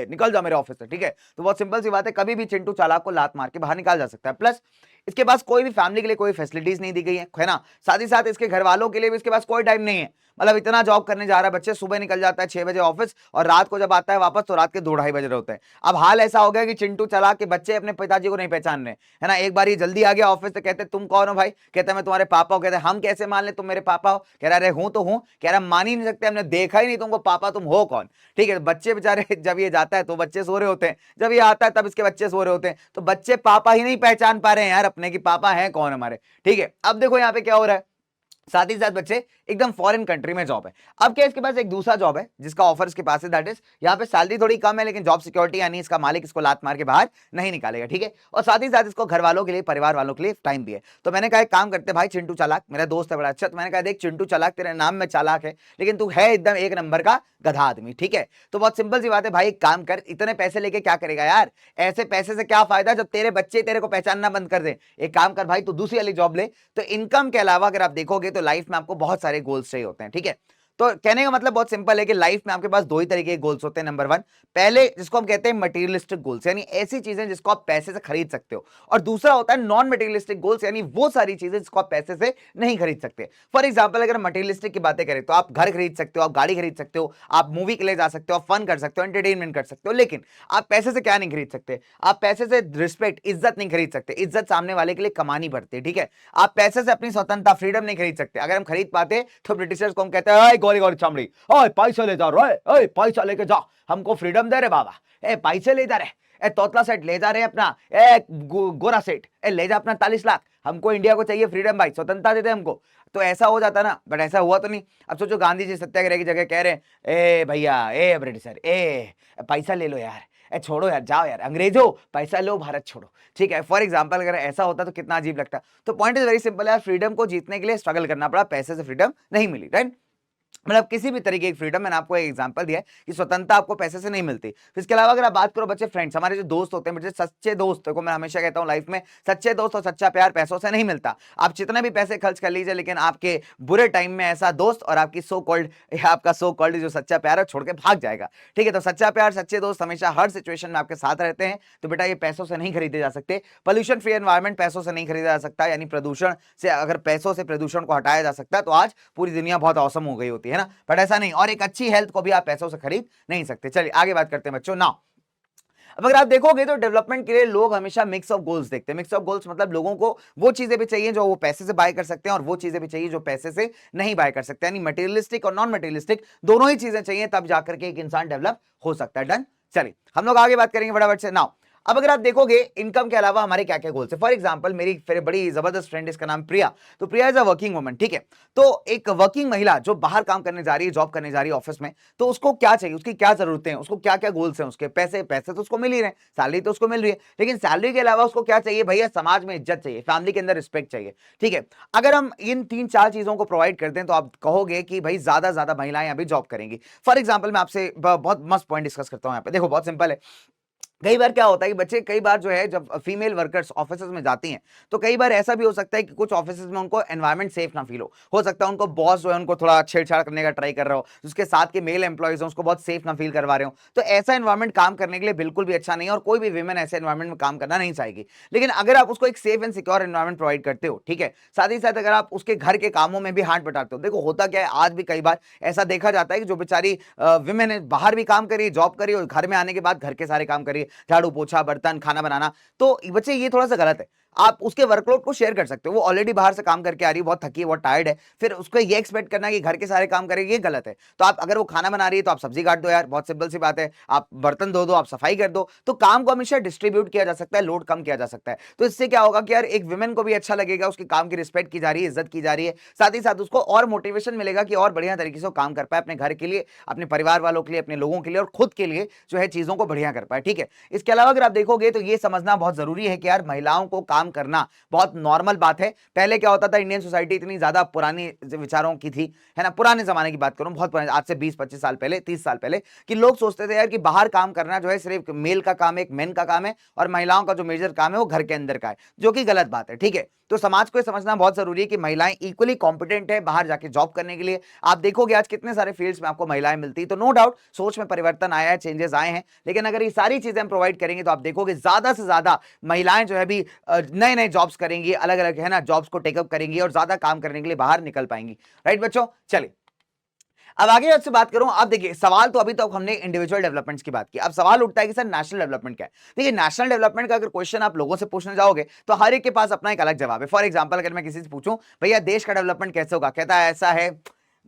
Speaker 1: निकल जाओ मेरे ऑफिस से, ठीक है। तो बहुत सिंपल सी बात है, कभी भी चिंटू चालाक को लात मार के बाहर निकाल जा सकता है। प्लस इसके पास कोई भी फैमिली के लिए कोई फैसिलिटीज नहीं दी गई है ना। साथ ही साथ इसके घर वालों के लिए भी इसके पास कोई टाइम नहीं है, मतलब इतना जॉब करने जा रहा है बच्चे, सुबह निकल जाता है 6 बजे ऑफिस और रात को जब आता है वापस तो रात के 2-2:30 बज रहे होते हैं। अब हाल ऐसा हो गया कि चिंटू चालाक के बच्चे अपने पिताजी को नहीं पहचान रहे, है ना। एक बार ये जल्दी आ गया ऑफिस से, कहते तुम कौन हो भाई, कहते मैं तुम्हारे पापा हूं, कहते हम कैसे मान ले तुम मेरे पापा हो, कह रहा अरे हूं तो हूं, कह रहा मान ही नहीं सकते, हमने देखा ही नहीं तुमको, पापा तुम हो कौन, ठीक है। बच्चे बेचारे जब ये जाता है तो बच्चे सो रहे होते हैं, जब ये आता है तब इसके बच्चे सो रहे होते हैं, तो बच्चे पापा ही नहीं पहचान पा रहे हैं यार अपने, की पापा है कौन हमारे, ठीक है। अब देखो यहाँ पे क्या हो रहा है, साथ ही साथ बच्चे एकदम फॉरेन कंट्री में जॉब है। अब क्या इसके पास एक दूसरा जॉब है जिसका ऑफर इसके पास है, दैट इज यहाँ पे सैलरी थोड़ी कम है लेकिन जॉब सिक्योरिटी, यानी इसका मालिक इसको लात मार के बाहर नहीं निकालेगा, ठीक है। और साथ ही साथ इसको घर वालों के लिए, परिवार वालों के लिए टाइम भी है। तो मैंने कहा एक काम करते भाई, चिंटू चालाक मेरा दोस्त है बड़ा अच्छा, तो मैंने कहा देख चिंटू चालाक, तेरे नाम में चालाक है लेकिन तू है एकदम एक नंबर का गधा आदमी, ठीक है। तो बहुत सिंपल सी बात है भाई, एक काम कर, इतने पैसे लेके क्या करेगा यार, ऐसे पैसे से क्या फायदा जब तेरे बच्चे तेरे को पहचानना बंद कर दे। एक काम कर भाई, तू दूसरी वाली जॉब ले। तो इनकम के अलावा अगर आप देखोगे तो लाइफ में आपको बहुत सारे गोल्स चाहिए होते हैं, ठीक है। तो कहने का मतलब बहुत सिंपल है कि लाइफ में आपके पास 2 ही तरीके के गोल्स होते हैं। नंबर 1, पहले जिसको हम कहते हैं मटेरियलिस्टिक गोल्स, यानी ऐसी चीजें जिसको आप पैसे से खरीद सकते हो, और दूसरा होता है नॉन मटेरियलिस्टिक गोल्स, यानी वो सारी चीजें जिसको आप पैसे से नहीं खरीद सकते। फॉर एग्जाम्पल अगर मटेरियलिस्टिक की बातें करें तो आप घर खरीद सकते हो, आप गाड़ी खरीद सकते हो, आप मूवी के लिए जा सकते हो, आप फन कर सकते हो, एंटरटेनमेंट कर सकते हो, लेकिन आप पैसे से क्या नहीं खरीद सकते, आप पैसे से रिस्पेक्ट, इज्जत नहीं खरीद सकते। इज्जत सामने वाले के लिए कमानी पड़ती है, ठीक है। आप पैसे से अपनी स्वतंत्रता, फ्रीडम नहीं खरीद सकते। अगर हम खरीद पाते तो ब्रिटिशर्स को हम कहते हैं गोरी गोरी चमड़ी, ओए पैसा ले जा रहे, ओए पैसा लेके जा, हमको फ्रीडम दे रहे बाबा, ए पैसे ले जा रहे, ए तोतला सेठ ले जा रहे अपना, ए गोरा सेठ ए ले जा अपना 40 लाख, हमको इंडिया को चाहिए फ्रीडम भाई, स्वतंत्रता देते हमको। तो ऐसा हो जाता ना, बट ऐसा हुआ तो नहीं। अब सोचो गांधी जी सत्याग्रह की जगह कह रहे हैं ए भैया, ए ब्रिटिशर, ए पैसा ले लो यार, ए छोड़ो यार, जाओ यार अंग्रेजों, पैसा लो, भारत छोड़ो, ठीक है। फॉर एग्जाम्पल अगर ऐसा होता तो कितना अजीब लगता। तो पॉइंट इज वेरी सिंपल यार, फ्रीडम को जीतने के लिए स्ट्रगल करना पड़ा, पैसे से फ्रीडम नहीं मिली, राइट। मतलब किसी भी तरीके की फ्रीडम, मैंने आपको एक एग्जांपल दिया है कि स्वतंत्रता आपको पैसे से नहीं मिलती। फिर इसके अलावा अगर आप बात करो बच्चे फ्रेंड्स, हमारे जो दोस्त होते हैं बच्चे, सच्चे दोस्त को मैं हमेशा कहता हूं लाइफ में, सच्चे दोस्त और सच्चा प्यार पैसों से नहीं मिलता। आप जितने भी पैसे खर्च कर लीजिए, लेकिन आपके बुरे टाइम में ऐसा दोस्त और आपकी सो कॉल्ड या आपका सो कॉल्ड जो सच्चा प्यार है छोड़ के भाग जाएगा, ठीक है। तो सच्चा प्यार, सच्चे दोस्त हमेशा हर सिचुएशन में आपके साथ रहते हैं। तो बेटा ये पैसों से नहीं खरीदे जा सकते। पोल्यूशन फ्री एनवायरमेंट पैसों से नहीं खरीदा जा सकता, यानी प्रदूषण से, अगर पैसों से प्रदूषण को हटाया जा सकता है तो आज पूरी दुनिया बहुत औसम हो गई होती है ना, बट ऐसा नहीं। और एक अच्छी हेल्थ को भी आप पैसों से खरीद नहीं सकते। चलिए आगे बात करते हैं बच्चों। नाउ अब अगर आप देखोगे तो डेवलपमेंट के लिए लोग हमेशा मिक्स ऑफ गोल्स देखते हैं। मिक्स ऑफ गोल्स मतलब लोगों को वो चीजें भी चाहिए जो वो पैसे से बाय कर सकते हैं और वो चीजें भी चाहिए जो पैसे से नहीं बाय कर सकते, यानी मटेरियलिस्टिक और नॉन मटेरियलिस्टिक दोनों ही चीजें चाहिए, तब जाकर के एक इंसान डेवलप हो सकता है। डन, चलिए हम लोग आगे बात करेंगे फटाफट से। नाउ अब अगर आप देखोगे इनकम के अलावा हमारे क्या क्या गोल्स है। फॉर एग्जांपल मेरी फिर बड़ी जबरदस्त फ्रेंड, इसका नाम प्रिया। तो प्रिया इज अ वर्किंग वुमन, ठीक है। तो एक वर्किंग महिला जो बाहर काम करने जा रही है, जॉब करने जा रही है ऑफिस में, तो उसको क्या चाहिए, उसकी क्या जरूरतें हैं, उसको क्या क्या गोल्स हैं उसके। पैसे पैसे तो उसको मिल ही रहे हैं, सैलरी तो उसको मिल रही है, लेकिन सैलरी के अलावा उसको क्या चाहिए भैया, समाज में इज्जत चाहिए, फैमिली के अंदर रिस्पेक्ट चाहिए, ठीक है। अगर हम इन 3-4 चीजों को प्रोवाइड करते हैं तो आप कहोगे कि भाई ज्यादा महिलाएं अभी जॉब करेंगी। फॉर एग्जाम्पल मैं आपसे बहुत मस्त पॉइंट डिस्कस करता हूं यहाँ पे। देखो बहुत सिंपल है। कई बार क्या होता है कि बच्चे कई बार जो है जब फीमेल वर्कर्स ऑफिस में जाती हैं, तो कई बार ऐसा भी हो सकता है कि कुछ ऑफिस में उनको एनवायरमेंट सेफ ना फील हो सकता है उनको बॉस जो है उनको थोड़ा छेड़छाड़ करने का ट्राई कर रहा हो, उसके साथ के मेल एम्प्लॉइज उसको बहुत सेफ ना फील करवा रहे हो। तो ऐसा एनवायरमेंट काम करने के लिए बिल्कुल भी अच्छा नहीं है और कोई भी वीमेन ऐसे एनवायरमेंट में काम करना नहीं चाहेगी। लेकिन अगर आप उसको एक safe and secure environment provide करते हो, ठीक है, साथ ही साथ अगर आप उसके घर के कामों में भी हाथ बटाते हो। देखो होता क्या है, आज भी कई बार ऐसा देखा जाता है कि जो बेचारी विमेन है बाहर भी काम करी, जॉब करी और घर में आने के बाद घर के सारे काम करी, झाड़ू पोछा बर्तन खाना बनाना। तो बच्चे ये थोड़ा सा गलत है। आप उसके वर्कलोड को शेयर कर सकते हो, वो ऑलरेडी बाहर से काम करके आ रही है, बहुत थकी है, बहुत टायर्ड है, फिर उसको ये एक्सपेक्ट करना कि घर के सारे काम करेगी, ये गलत है। तो आप अगर वो खाना बना रही है तो आप सब्जी काट दो यार, बहुत सिंपल सी बात है। आप बर्तन धो दो, आप सफाई कर दो। तो काम को हमेशा डिस्ट्रीब्यूट किया जा सकता है, लोड कम किया जा सकता है। तो इससे क्या होगा कि यार एक विमेन को भी अच्छा लगेगा, उसके काम की रिस्पेक्ट की जा रही है, इज्जत की जा रही है, साथ ही साथ उसको और मोटिवेशन मिलेगा कि और बढ़िया तरीके से काम कर पाए अपने घर के लिए, अपने परिवार वालों के लिए, अपने लोगों के लिए और खुद के लिए जो है चीजों को बढ़िया कर पाए, ठीक है। इसके अलावा अगर आप देखोगे तो ये समझना बहुत जरूरी है कि यार महिलाओं को काम करना बहुत नॉर्मल बात है। पहले क्या होता था, इंडियन सोसाइटी इतनी ज्यादा पुरानी विचारों की थी, है ना, पुराने जमाने की बात करूं, बहुत पुराने, आज से 20-25 साल पहले, 30 साल पहले, कि लोग सोचते थे यार कि बाहर काम करना जो है सिर्फ मेल का काम है, एक मेन का काम है, और महिलाओं का जो मेजर काम है वो घर के अंदर का है, जो कि गलत बात है, ठीक है। तो समाज को समझना बहुत जरूरी है कि महिलाएं इक्वली कॉम्पिटेंट है बाहर जाके जॉब करने के लिए। आप देखोगे आज कितने सारे फील्ड्स में आपको महिलाएं मिलती है, तो नो डाउट सोच में परिवर्तन आया है, चेंजेस आए हैं। लेकिन अगर ये सारी चीजें हम प्रोवाइड करेंगे तो आप देखोगे ज्यादा से ज्यादा महिलाएं जो है अभी नए नए जॉब्स करेंगी, अलग अलग है ना जॉब्स को टेकअप करेंगी और ज्यादा काम करने के लिए बाहर निकल पाएंगी। राइट बच्चों, चलिए अब आगे आपसे बात करूं। अब देखिए सवाल तो अभी तक हमने इंडिविजुअल डेवलपमेंट्स की बात की, अब सवाल उठता है कि सर नेशनल डेवलपमेंट क्या है। देखिए नेशनल डेवलपमेंट का अगर क्वेश्चन आप लोगों से पूछने जाओगे तो हर एक के पास अपना एक अलग जवाब है। फॉर एग्जांपल अगर मैं किसी से पूछूं भैया देश का डेवलपमेंट कैसे होगा, कहता है ऐसा है।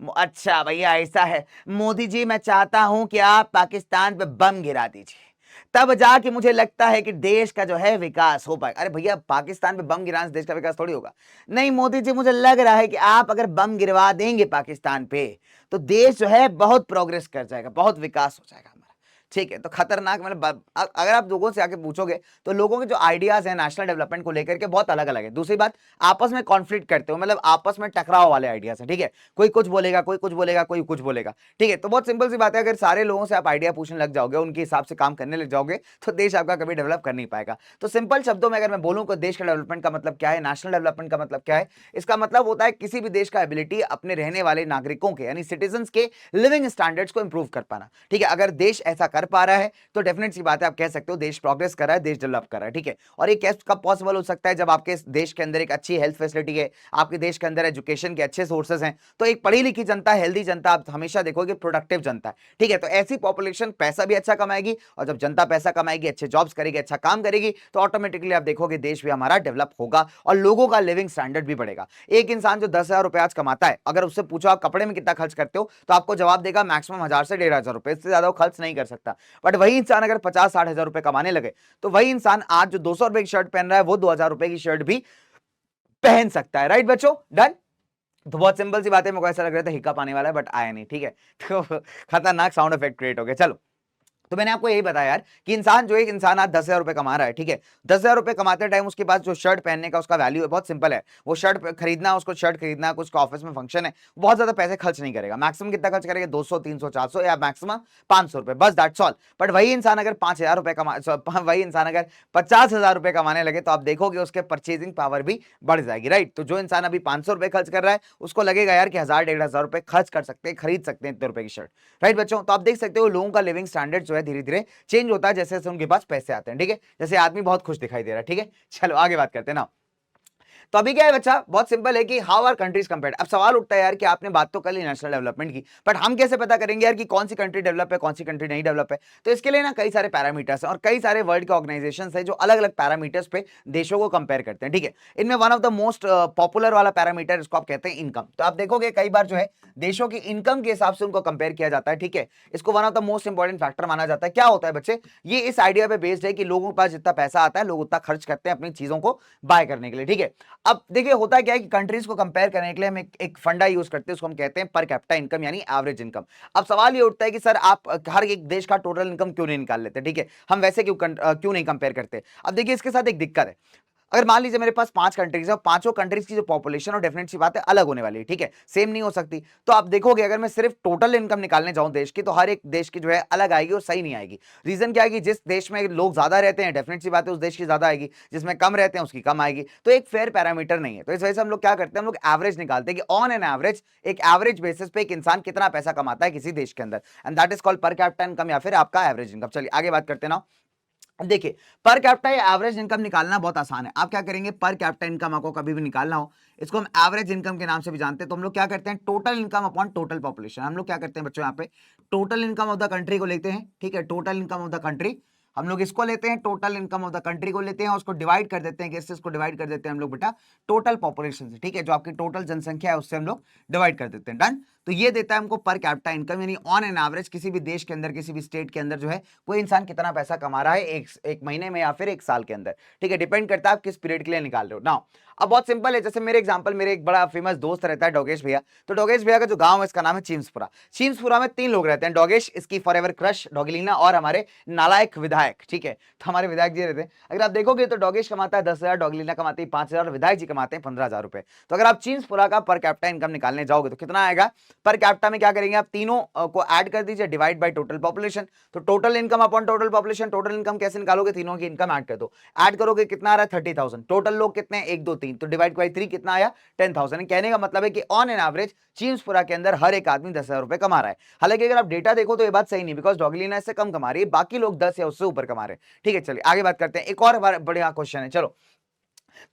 Speaker 1: अच्छा भैया ऐसा है, मोदी जी मैं चाहता हूं कि आप पाकिस्तान पे बम गिरा दीजिए, तब जाके मुझे लगता है कि देश का जो है विकास हो पाए। अरे भैया पाकिस्तान पे बम गिराने से देश का विकास थोड़ी होगा। नहीं मोदी जी मुझे लग रहा है कि आप अगर बम गिरवा देंगे पाकिस्तान पे तो देश जो है बहुत प्रोग्रेस कर जाएगा, बहुत विकास हो जाएगा हमारा, ठीक है। तो खतरनाक, मतलब अगर आप लोगों से आके पूछोगे तो लोगों के जो आइडियाज हैं नेशनल डेवलपमेंट को लेकर के बहुत अलग अलग है। दूसरी बात, आपस में कॉन्फ्लिक्ट करते हो, मतलब आपस में टकराव वाले आइडियाज हैं, ठीक है। कोई कुछ बोलेगा, कोई कुछ बोलेगा, कोई कुछ बोलेगा, ठीक है। तो बहुत सिंपल सी बात है, अगर सारे लोगों से आप आइडिया पूछने लग जाओगे, उनके हिसाब से काम करने लग जाओगे, तो देश आपका कभी डेवलप कर नहीं पाएगा। तो सिंपल शब्दों में अगर मैं बोलूं कि देश का डेवलपमेंट का मतलब क्या है, नेशनल डेवलपमेंट का मतलब क्या है, इसका मतलब होता है किसी भी देश का एबिलिटी अपने रहने वाले नागरिकों के यानी सिटीजन के लिविंग स्टैंडर्ड्स को इंप्रूव कर पाना, ठीक है। अगर देश ऐसा कर पा रहा है तो डेफिनेट सी बात है आप कह सकते हो देश प्रोग्रेस कर रहा है, देश डेवलप कर रहा है, ठीक है। और ये कैसे कब पॉसिबल हो सकता है, जब आपके देश के अंदर एक अच्छी हेल्थ फैसिलिटी है, आपके देश के अंदर एजुकेशन के अच्छे सोर्सेज हैं। तो एक पढ़ी लिखी जनता, हेल्दी जनता, आप हमेशा देखोगे प्रोडक्टिव जनता है, ठीक है। तो ऐसी पॉपुलेशन पैसा भी अच्छा कमाएगी, और जब जनता पैसा कमाएगी, अच्छे जॉब्स करेगी, अच्छा काम करेगी, तो ऑटोमेटिकली आप देखोगे देश भी हमारा डेवलप होगा और लोगों का लिविंग स्टैंडर्ड भी बढ़ेगा। एक इंसान जो 10,000 रुपए आज कमाता है, अगर उससे पूछो आप कपड़े में कितना खर्च करते हो, तो आपको जवाब देगा मैक्सिमम 1,000 से 1,500 रुपए, इससे ज्यादा वो खर्च नहीं कर सकता। बट वही इंसान अगर 50-60 हजार रुपए कमाने लगे, तो वही इंसान आज जो 200 रुपए की शर्ट पहन रहा है वो 2,000 रुपए की शर्ट भी पहन सकता है। राइट बच्चों, डन। तो बहुत सिंपल सी बात है, मेरे को ऐसा लग रहा था हिक्का पाने वाला है बट आया नहीं, ठीक है। तो खतरनाक साउंड इफेक्ट क्रिएट हो गया। चलो, तो मैंने आपको यही बताया यार कि इंसान जो एक इंसान आज 10,000 रुपए कमा रहा है, ठीक है, 10,000 रुपए कमाते टाइम उसके पास जो शर्ट पहनने का उसका वैल्यू है, बहुत सिंपल है, वो शर्ट खरीदना, उसको शर्ट खरीदना, कुछ ऑफिस में फंक्शन है, बहुत ज्यादा पैसे खर्च नहीं करेगा। मैक्सिमम कितना खर्च करेगा, 200, 300, 400 या मैक्सिमम 500 रुपए, बस दैट्स ऑल। बट वही इंसान अगर 5,000 रुपए कमा वही इंसान अगर 50,000 रुपए कमाने लगे, तो आप देखोगे उसके परचेजिंग पावर भी बढ़ जाएगी। राइट, तो जो इंसान अभी 500 रुपए खर्च कर रहा है उसको लगेगा यार कि 1,000-1,500 रुपए खर्च कर सकते हैं, खरीद सकते हैं इतने रुपए की शर्ट। राइट बच्चों, तो आप देख सकते हो लोगों का लिविंग स्टैंडर्ड जो है धीरे धीरे चेंज होता है जैसे जैसे उनके पास पैसे आते हैं, ठीक है। जैसे आदमी बहुत खुश दिखाई दे रहा है, ठीक है। चलो आगे बात करते हैं ना। तो अभी क्या है बच्चा, बहुत सिंपल है कि हाउ आर कंट्रीज कंपेयर्ड। अब सवाल उठता है यार कि आपने बात तो कर ली नेशनल डेवलपमेंट की, बट हम कैसे पता करेंगे यार कि कौन सी कंट्री डेवलप है, कौन सी कंट्री नहीं डेवलप है। तो इसके लिए ना कई सारे पैरामीटर्स हैं और कई सारे वर्ल्ड के ऑर्गेनाइजेशन है जो अलग अलग पैरामीटर्स पे देशों को कंपेयर करते हैं, ठीक है। इनमें one of the most popular वाला पैरामीटर इसको आप कहते हैं इनकम। तो आप देखोगे कई बार जो है देशों की इनकम के हिसाब से उनको कंपेयर किया जाता है, ठीक है। इसको one of the most important factor माना जाता है। क्या होता है बच्चे, ये इस आइडिया पे बेस्ड है कि लोगों के पास जितना पैसा आता है लोग उतना खर्च करते हैं अपनी चीजों को बाय करने के लिए, ठीक है। अब देखिए होता क्या है कि कंट्रीज को कंपेयर करने के लिए हम एक फंडा यूज करते हैं, उसको हम कहते हैं पर कैपिटा इनकम यानी एवरेज इनकम। अब सवाल ये उठता है कि सर आप हर एक देश का टोटल इनकम क्यों नहीं निकाल लेते, ठीक है, हम वैसे क्यों नहीं कंपेयर करते। अब देखिए इसके साथ एक दिक्कत है, अगर मान लीजिए मेरे पास 5 कंट्रीज है, पांचों कंट्रीज की जो पॉपुलेशन और डेफिनेट सी बात है अलग होने वाली है, ठीक है, सेम नहीं हो सकती। तो आप देखोगे अगर मैं सिर्फ टोटल इनकम निकालने जाऊं देश की, तो हर एक देश की जो है अलग आएगी और सही नहीं आएगी। रीजन क्या है कि जिस देश में लोग ज्यादा रहते हैं डेफिनेट सी बात है उस देश की ज्यादा आएगी, जिसमें कम रहते हैं उसकी कम आएगी। तो एक फेयर पैरामीटर नहीं है। तो इस वजह से हम लोग क्या करते हैं, हम लोग एवरेज निकालते हैं कि ऑन एन एवरेज, एक एवरेज बेसिस पे एक इंसान कितना पैसा कमाता है किसी देश के अंदर, एंड दैट इज कॉल्ड पर कैपिटा इनकम या फिर आपका एवरेज इनकम। चलिए आगे बात करते हैं ना। देखिए पर कैपिटा या एवरेज इनकम निकालना बहुत आसान है। आप क्या करेंगे, पर कैपिटा इनकम आपको कभी भी निकालना हो, इसको हम एवरेज इनकम के नाम से भी जानते हैं। तो हम लोग क्या करते हैं, total income upon total population. हम लोग क्या करते हैं बच्चों, यहाँ पे total income of the country को लेते हैं, ठीक है, total income of the country हम लोग इसको लेते हैं, total income of the country को लेते हैं, उसको डिवाइड कर देते हैं, किससे, इसको डिवाइड कर देते हैं हम लोग बेटा टोटल पॉपुलेशन से, ठीक है, जो आपकी टोटल जनसंख्या है उससे हम लोग डिवाइड कर देते हैं। डन। तो ये देता है हमको पर कैपिटा इनकम, यानी ऑन एन एवरेज किसी भी देश के अंदर, किसी भी स्टेट के अंदर जो है कोई इंसान कितना पैसा कमा रहा है एक महीने में या फिर एक साल के अंदर, ठीक है, डिपेंड करता है आप किस पीरियड के लिए निकाल रहे हो ना। अब बहुत सिंपल है, जैसे मेरे एग्जांपल, मेरे एक बड़ा फेमस दोस्त रहता है डोगेश भैया। तो डोगेश भैया का जो गांव है इसका नाम है चीम्सपुरा। चीम्सपुरा में 3 लोग रहते हैं, डोगेश, इसकी फॉरएवर क्रश डोगलीना और हमारे नालायक विधायक, ठीक है। तो हमारे विधायक जी रहते हैं, अगर आप देखोगे तो डोगेश कमाता है 10,000, डोगलीना कमाती है 5,000, विधायक जी कमाते हैं 15,000 रुपए। तो अगर आप चीम्सपुरा का पर कैपिटा इनकम निकालने जाओगे तो कितना आएगा, पर कैपिटा में क्या करेंगे आप तीनों को ऐड कर दीजिए, डिवाइड बाय टोटल पॉपुलेशन। तो total income upon total population, total income कैसे निकालोगे, तीनों की इनकम ऐड कर दो, ऐड करोगे कितना आ रहा है 30,000। टोटल लोग कितने हैं 1 2 3, तो डिवाइड बाय 3 कितना आया 10,000। कहने का मतलब है कि ऑन एन एवरेज चीम्सपुरा के अंदर हर एक आदमी 10,000 रुपए कमा रहा है। हालांकि अगर आप डेटा देखो तो ये बात सही नहीं, बिकॉज डोगलीना इससे कम कमा रही है, बाकी लोग 10 या उससे ऊपर कमा रहे हैं, ठीक है। चलिए आगे बात करते हैं, एक और बढ़िया क्वेश्चन है। चलो,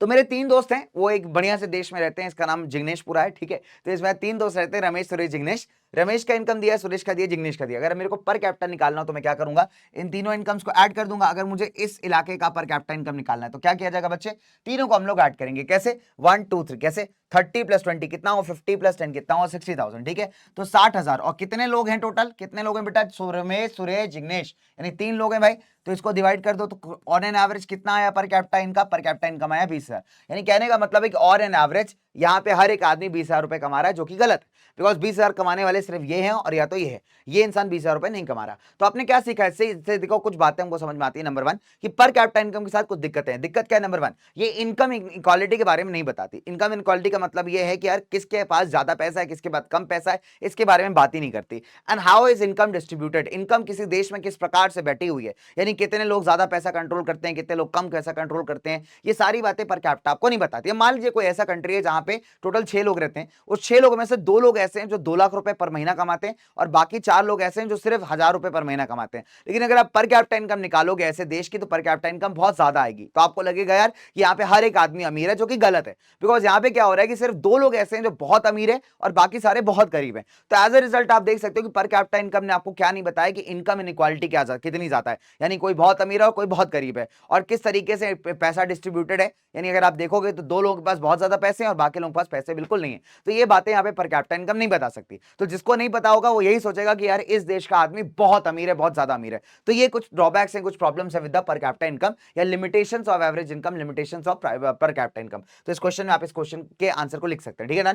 Speaker 1: तो मेरे 3 दोस्त हैं, वो एक बढ़िया से देश में रहते हैं, इसका नाम जिग्नेशपुरा है, ठीक है। तो इसमें 3 दोस्त रहते हैं, रमेश, सुरेश, जिग्नेश। रमेश का इनकम दिया है, सुरेश का दिया, जिग्नेश का दिया। अगर मेरे को पर कैपिटा निकालना हो तो मैं क्या करूंगा, इन तीनों इनकम्स को ऐड कर दूंगा। अगर मुझे इस इलाके का पर कैपिटा इनकम निकालना है तो क्या किया जाएगा बच्चे, तीनों को हम लोग ऐड करेंगे। कैसे, 1 2 3, कैसे, 30 + 20 कितना हो, 50 + 10 कितना हो, 60,000, ठीक है। तो 60,000। और कितने लोग हैं टोटल, कितने लोग हैं बेटा, रमेश, सुरेश, जिग्नेश, यानी 3 लोग हैं भाई। तो इसको डिवाइड कर दो, तो ऑन एन एवरेज कितना आया पर कैपिटा इनका, पर कैपिटा इनकम आया 20,000। यानी कहने का मतलब है कि ऑन एन एवरेज यहाँ पे हर एक आदमी 20,000 रुपए कमा रहा है, जो कि गलत है, बिकॉज 20,000 कमाने वाले सिर्फ ये हैं और या तो ये है, ये इंसान 20,000 रुपए नहीं कमा रहा। तो आपने क्या सीखा है इससे, देखो कुछ बातें हमको समझ में आती है। नंबर 1 कि पर कैपिटा इनकम के साथ कुछ दिक्कतें हैं। दिक्कत क्या है, नंबर 1 ये इनकम इक्वालिटी के बारे में नहीं बताती। इनकम इक्वालिटी का मतलब ये है कि यार किसके पास ज्यादा पैसा है, किसके पास कम पैसा है, इसके बारे में बात ही नहीं करती। And how is income distributed, income किसी देश में किस प्रकार से बैठी हुई है, यानी कितने लोग ज्यादा पैसा कंट्रोल करते हैं, कितने लोग कम पैसा कंट्रोल करते हैं, ये सारी बातें पर कैपिटा आपको नहीं बताती है। मान लीजिए कोई ऐसा कंट्री है जहां पे टोटल 6 लोग रहते हैं, उस 6 लोगों में से 2 लोग ऐसे हैं जो 2 लाख रुपए पर महीना कमाते हैं और बाकी 4 लोग ऐसे हैं जो सिर्फ 1,000 रुपए पर महीना कमाते हैं। लेकिन अगर आप पर कैपिटा इनकम निकालोगे ऐसे देश की, तो पर कैपिटा इनकम बहुत ज्यादा आएगी। तो आपको लगेगा यार कि यहाँ पे हर एक आदमी अमीर है, जो कि गलत है, बिकॉज यहाँ पे क्या हो रहा है कि सिर्फ 2 लोग ऐसे हैं जो बहुत अमीर है और बाकी सारे बहुत गरीब हैं। तो एज ए रिजल्ट आप देख सकते हो कि पर कैपिटा इनकम ने आपको क्या नहीं बताया कि इनकम इनइक्वालिटी क्या कितनी ज्यादा है, यानी कोई बहुत अमीर है और कोई बहुत गरीब है, और किस तरीके से पैसा डिस्ट्रीब्यूटेड है। यानी अगर आप देखोगे तो 2 लोगों के पास बहुत ज्यादा पैसे हैं और बाकी लोगों के पास पैसे बिल्कुल नहीं है। तो ये बातें यहाँ पे पर कैपिटा इनकम नहीं बता सकती। तो जिसको नहीं पता होगा वो यही सोचेगा कि यार इस देश का आदमी बहुत अमीर है, बहुत ज्यादा अमीर है। तो ये कुछ ड्रॉबैक्स हैं, कुछ प्रॉब्लम्स है with the per capita income या limitations of average income, limitations of per capita income. तो इस क्वेश्चन में आप इस क्वेश्चन के आंसर को लिख सकते हैं, ठीक है ना।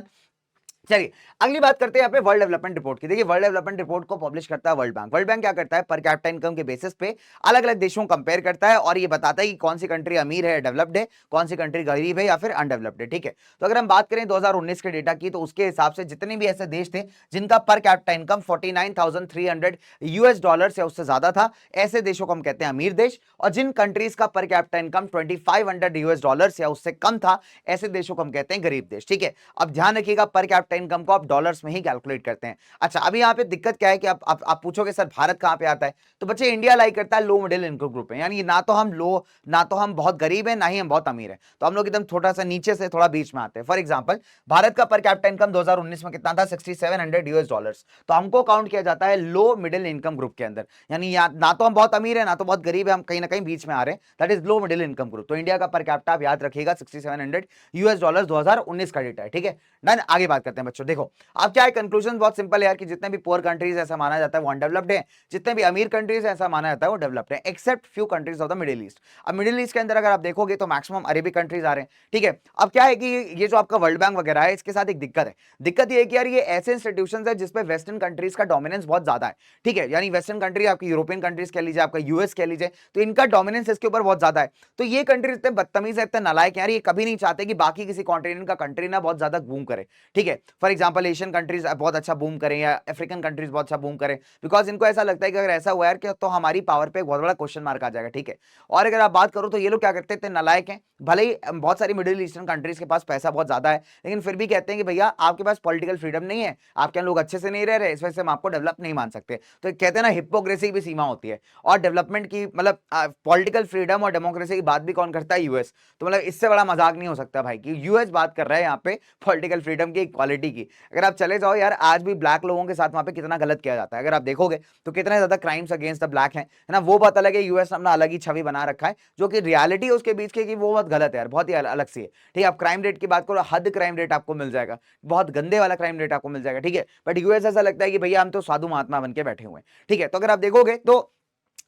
Speaker 1: चलिए अगली बात करते हैं यहाँ पे वर्ल्ड डेवलपमेंट रिपोर्ट की। देखिए वर्ल्ड डेवलपमेंट रिपोर्ट को पब्लिश करता है वर्ल्ड बैंक। वर्ल्ड बैंक क्या करता है, पर कैपिटा इनकम के बेसिस पे अलग अलग देशों को कंपेयर करता है और ये बताता है कि कौन सी कंट्री अमीर है, डेवलप्ड है, कौन सी कंट्री गरीब है या फिर अनडेवलप्ड है, ठीक है। तो अगर हम बात करें 2019 के डेटा की, तो उसके हिसाब से जितने भी ऐसे देश थे जिनका पर कैपिटा इनकम 49,300 यूएस डॉलर या उससे ज्यादा था, ऐसे देशों को हम कहते हैं अमीर देश। और जिन कंट्रीज का पर कैपिटा इनकम 2,500 यूएस डॉलर या उससे कम था, ऐसे देशों को हम कहते हैं गरीब देश, ठीक है। अब ध्यान रखिएगा पर कैपिटा कैपिटा इनकम को आप डॉलर्स में ही कैलकुलेट करते हैं। अच्छा, अभी यहाँ पे दिक्कत क्या है कि आप पूछोगे सर भारत कहाँ पे आता है, तो बच्चे इंडिया लाइक करता है लो मिडिल इनकम ग्रुप में, यानी ना तो हम बहुत गरीब है, ना ही हम बहुत अमीर है, तो हम लोग एकदम थोड़ा सा नीचे से थोड़ा बीच में आते हैं। फॉर एग्जाम्पल भारत का पर कैपिटा इनकम 2019 में कितना था, $6700, तो हमको काउंट किया जाता है लो मिडिल इनकम ग्रुप के अंदर, यानी ना तो हम बहुत अमीर है ना तो बहुत गरीब है, हम कहीं ना कहीं बीच में आ रहे हैं, that is low middle income group. तो इंडिया का पर कैपिटा आप याद रखिएगा $6700 2019 का डेटा है, ठीक है। डन, आगे बात करते हैं बच्चों। देखो अब क्या है, कंक्लूजन बहुत सिंपल है यार, कि जितने भी पुअर कंट्रीज ऐसा माना जाता है वो अनडेवलप्ड है, जितने भी अमीर कंट्रीज ऐसा माना जाता है वो डेवलप्ड है, except few countries of the middle east. अब मिडिल ईस्ट के अंदर अगर आप देखोगे तो मैक्सिमम अरेबिक कंट्रीज आ रहे हैं, ठीक है। अब क्या है कि ये जो आपका वर्ल्ड बैंक वगैरह है, इसके साथ एक दिक्कत है। दिक्कत ये है कि यार ये ऐसे इंस्टीट्यूशंस है जिसपे वेस्टर्न कंट्रीज का डोमिनेंस बहुत ज्यादा है, ठीक है, यानी वेस्टर्न कंट्री आपकी यूरोपियन कंट्रीज कह लीजिए, आपका यूएस कह लीजिए, तो इनका डोमिनेंस इसके ऊपर बहुत ज्यादा है। तो ये कंट्रीज इतने बदतमीज है, इतने नालायक यार, ये कभी नहीं चाहते कि बाकी किसी कॉन्टिनेंट का कंट्री ना बहुत ज्यादा बूम करे, ठीक है। फॉर एग्जाम्पल एशियन कंट्रीज बहुत अच्छा बूम करें या अफ्रीकन कंट्रीज बहुत अच्छा बूम करें, बिकॉज इनको ऐसा लगता है कि अगर ऐसा हुआ यार तो हमारी पावर पे एक बहुत बड़ा क्वेश्चन मार्क आ जाएगा, ठीक है। और अगर आप बात करो तो ये लोग क्या करते हैं, इतने नालायक हैं, भले ही बहुत सारी मिडिल ईस्टर्न कंट्रीज के पास पैसा बहुत ज्यादा है, लेकिन फिर भी कहते हैं कि भैया आपके पास पॉलिटिकल फ्रीडम नहीं है, आपके यहाँ लोग अच्छे से नहीं रह रहे, इस वजह से हम आपको डेवलप नहीं मान सकते। तो कहते हैं ना हिपोक्रेसी की भी सीमा होती है, और डेवलपमेंट की मतलब पॉलिटिकल फ्रीडम और डेमोक्रेसी की बात भी कौन करता है, यूएस। तो मतलब इससे बड़ा मजाक नहीं हो सकता भाई, कि यूएस बात कर रहा है यहाँ पे पॉलिटिकल फ्रीडम की, इक्वालिटी की। अगर आप चले जाओ यार, आज भी ब्लैक लोगों के साथ वहां पे कितना गलत किया जाता है, अगर आप देखोगे तो कितने ज्यादा क्राइम्स अगेंस्ट द ब्लैक है ना, वो बात अलग है। यूएस अपना अलग ही छवि बना रखा है, जो कि रियलिटी है उसके बीच की, कि वो बहुत गलत है यार, बहुत ही अलग सी है, ठीक है। आप क्राइम रेट की बात करो, हद क्राइम रेट आपको मिल जाएगा, बहुत गंदे वाला क्राइम रेट आपको मिल जाएगा, ठीक है। बट यूएस ऐसा लगता है कि भैया हम तो साधु महात्मा बन के बैठे हुए हैं, ठीक है। तो अगर आप देखोगे तो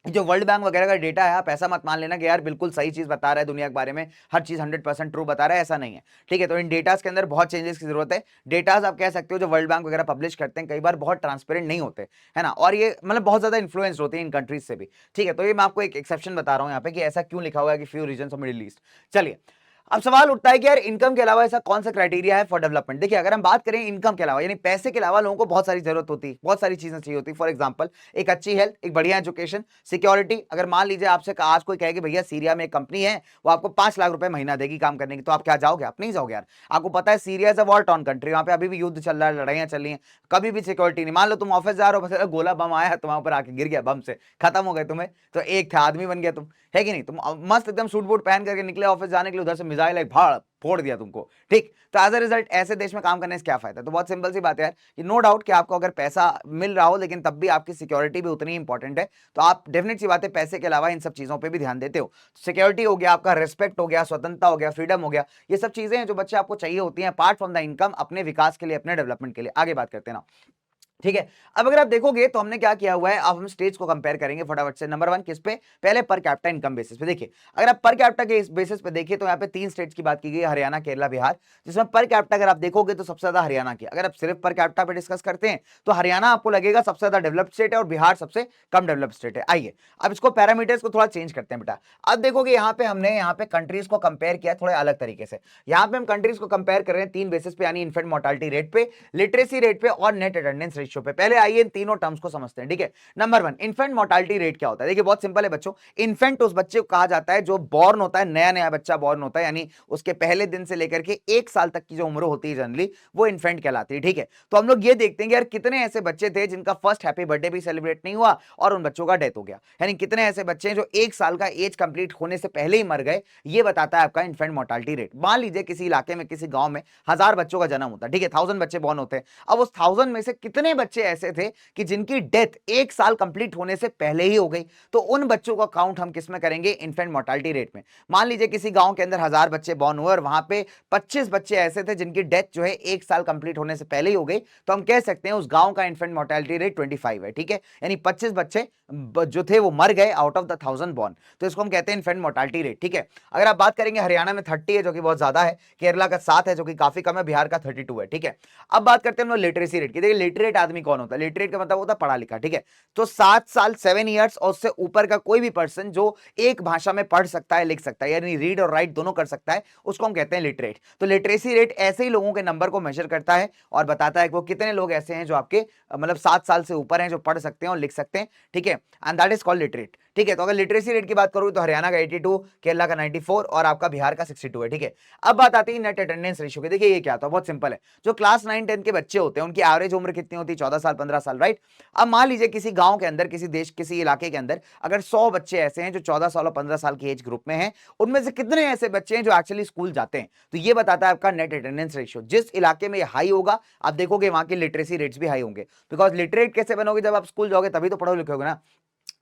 Speaker 1: जो वर्ल्ड बैंक वगैरह का डेटा है, आप ऐसा मत मान लेना कि यार बिल्कुल सही चीज बता रहा है दुनिया के बारे में, हर चीज 100% ट्रू बता रहा है, ऐसा नहीं है, ठीक है। तो इन डेटास के अंदर बहुत चेंजेस की जरूरत है। डेटास आप कह सकते हो जो वर्ल्ड बैंक वगैरह पब्लिश करते हैं कई बार बहुत ट्रांसपेरेंट नहीं होते, है ना, और ये मतलब बहुत ज्यादा इन्फ्लुएंस होते हैं इन कंट्रीज से भी, ठीक है। तो ये मैं आपको एक एक्सेप्शन बता रहा हूं यहाँ पे कि ऐसा क्यों लिखा हुआ है कि few reason of Middle East. चलिए, अब सवाल उठता है कि यार इनकम के अलावा ऐसा कौन सा क्राइटेरिया है फॉर डेवलपमेंट। देखिए अगर हम बात करें इनकम के अलावा, यानी पैसे के अलावा, लोगों को बहुत सारी जरूरत होती है, बहुत सारी चीजें चाहिए होती है। फॉर एग्जांपल एक अच्छी हेल्थ, एक बढ़िया एजुकेशन, सिक्योरिटी। अगर मान लीजिए आपसे आज कोई कहे कि भैया सीरिया में एक कंपनी है, वो आपको 5 लाख रुपए महीना देगी काम करने की, तो आप क्या जाओगे? आप नहीं जाओगे यार। आपको पता है Syria is a war torn country, वहां पे अभी भी युद्ध चल रहा है, लड़ाइयां चल रही हैं, कभी भी सिक्योरिटी नहीं। मान लो तुम ऑफिस जा रहे हो, बस गोला बम आया तुम्हारे ऊपर आके गिर गया, बम से खत्म हो गए तुम्हें, तो एक था आदमी बन गया तुम, है कि नहीं। तुम मस्त एकदम सूट बूट पहन करके निकले ऑफिस जाने के लिए, उधर से मिसाइल एक भाड़ फोड़ दिया तुमको, ठीक। तो एज अ रिजल्ट ऐसे देश में काम करने से क्या फायदा। तो बहुत सिंपल सी बात है यार, कि नो डाउट कि आपको अगर पैसा मिल रहा हो, लेकिन तब भी आपकी सिक्योरिटी भी उतनी इंपॉर्टेंट है, तो आप डेफिनेट सी बात है पैसे के अलावा इन सब चीजों पे भी ध्यान देते हो। सिक्योरिटी हो गया, आपका रिस्पेक्ट हो गया, स्वतंत्रता हो गया, फ्रीडम हो गया, ये सब चीजें हैं जो बच्चे आपको चाहिए होती हैं अपार्ट फ्रॉम द इनकम, अपने विकास के लिए, अपने डेवलपमेंट के लिए। आगे बात करते हैं ना, ठीक है। अब अगर आप देखोगे तो हमने क्या किया हुआ है, अब हम स्टेज को कंपेयर करेंगे फटाफट से। नंबर 1 किस पे, पहले पर कैपिटा इनकम बेसिस पे। देखिए अगर आप पर कैपिटा के बेसिस पे देखिए तो यहाँ पे 3 स्टेट्स की बात की गई, हरियाणा, केरला, बिहार, जिसमें पर कैपिटा अगर आप देखोगे तो सबसे ज्यादा हरियाणा की। अगर आप सिर्फ पर कैपिटा पे डिस्कस करते हैं तो हरियाणा आपको लगेगा सबसे ज्यादा डेवलप्ड स्टेट है और बिहार सबसे कम डेवलप्ड स्टेट है। आइए अब इसको पैरामीटर्स को थोड़ा चेंज करते हैं बेटा। अब देखोगे यहाँ पे हमने यहाँ पे कंट्रीज को कंपेयर किया थोड़े अलग तरीके से। यहाँ पे हम कंट्रीज को कंपेयर कर रहे हैं 3 बेसिस पे, यानी इन्फेंट मोर्टालिटी रेट पे, लिटरेसी रेट पे और नेट अटेंडेंस रेशियो पे। पहले आइए तीनों टर्म्स को समझते हैं, ठीक है। नंबर 1 इन्फेंट मोर्टालिटी रेट क्या होता है। देखिए बहुत सिंपल है बच्चों, इन्फेंट उस बच्चे को कहा जाता है जो बॉर्न होता है, नया नया बच्चा बॉर्न होता है, यानी उसके पहले दिन से लेकर के 1 साल तक की जो उम्र होती है जनरली, वो इन्फेंट कहलाती है, ठीक है। तो हम लोग ये देखते हैं कि यार कितने ऐसे बच्चे थे जिनका फर्स्ट हैप्पी बर्थडे भी सेलिब्रेट नहीं हुआ और उन बच्चों का डेथ हो गया, यानी कितने ऐसे बच्चे हैं जो 1 साल का एज कंप्लीट होने से पहले ही मर गए। ये बताता है आपका इन्फेंट मोर्टालिटी रेट। मान लीजिए किसी इलाके में, किसी गांव में 1000 बच्चों का जन्म होता है, ठीक है, 1000 बच्चे बॉर्न होते हैं। अब उस 1000 में से कितने बच्चे ऐसे थे कि जिनकी डेथ 1 साल कंप्लीट होने से पहले ही हो गई, तो उन बच्चों का काउंट हम किस में करेंगे, इन्फेंट मोर्टालिटी रेट में। मान लीजिए किसी गांव के अंदर 1000 बच्चे बॉर्न हुए और वहां पे 25 बच्चे ऐसे थे जिनकी डेथ जो है 1 साल कंप्लीट होने से पहले ही हो गई, तो हम कह सकते हैं उस गांव का इन्फेंट मोर्टालिटी रेट 25 है, ठीक है। यानी 25 बच्चे जो थे वो मर गए आउट ऑफ द 1000 बॉर्न, तो इसको हम कहते हैं इन्फेंट मोर्टालिटी रेट, ठीक है। अगर आप बात करेंगे हरियाणा में 30 है जो कि बहुत ज्यादा है, केरला का 7 है जो कि काफी कम है, बिहार का 32 है, ठीक है। अब बात करते हैं हम लोग लिटरेसी रेट की। देखिए लिटरेट आदमी कौन होता है, लिटरेट का मतलब होता है पढ़ा लिखा, ठीक है। तो 7 साल 7 ईयर्स और उससे ऊपर का कोई भी पर्सन जो एक भाषा में पढ़ सकता है, लिख सकता है, यानी रीड और राइट दोनों कर सकता है, उसको हम कहते हैं लिटरेट। तो लिटरेसी रेट ऐसे ही लोगों के नंबर को मेजर करता है और बताता है कि वो कितने लोग ऐसे हैं जो आपके मतलब 7 साल से ऊपर हैं, जो पढ़ सकते हैं और लिख सकते हैं, ठीक है, and that is called literate, ठीक है। तो अगर लिटरेसी रेट की बात करूँ तो हरियाणा का 82, केरला का 94 और आपका बिहार का 62 है, ठीक है। अब बात आती है नेट अटेंडेंस रेशियो की। देखिए ये क्या होता है, बहुत सिंपल है। जो क्लास 9-10 के बच्चे होते हैं उनकी एवरेज उम्र कितनी होती है, 14 साल 15 साल, राइट। अब मान लीजिए किसी गांव के अंदर, किसी देश, किसी इलाके के अंदर अगर 100 बच्चे ऐसे हैं जो 14 साल और 15 साल की एज ग्रुप में हैं, उनमें से कितने ऐसे बच्चे हैं जो एक्चुअली स्कूल जाते हैं, तो ये बताता है आपका नेट अटेंडेंस रेशियो। जिस इलाके में ये हाई होगा आप देखोगे वहां के लिटरेसी रेट्स भी हाई होंगे, बिकॉज लिटरेट कैसे बनोगे, जब आप स्कूल जाओगे तभी तो पढ़ो लिखोगे ना।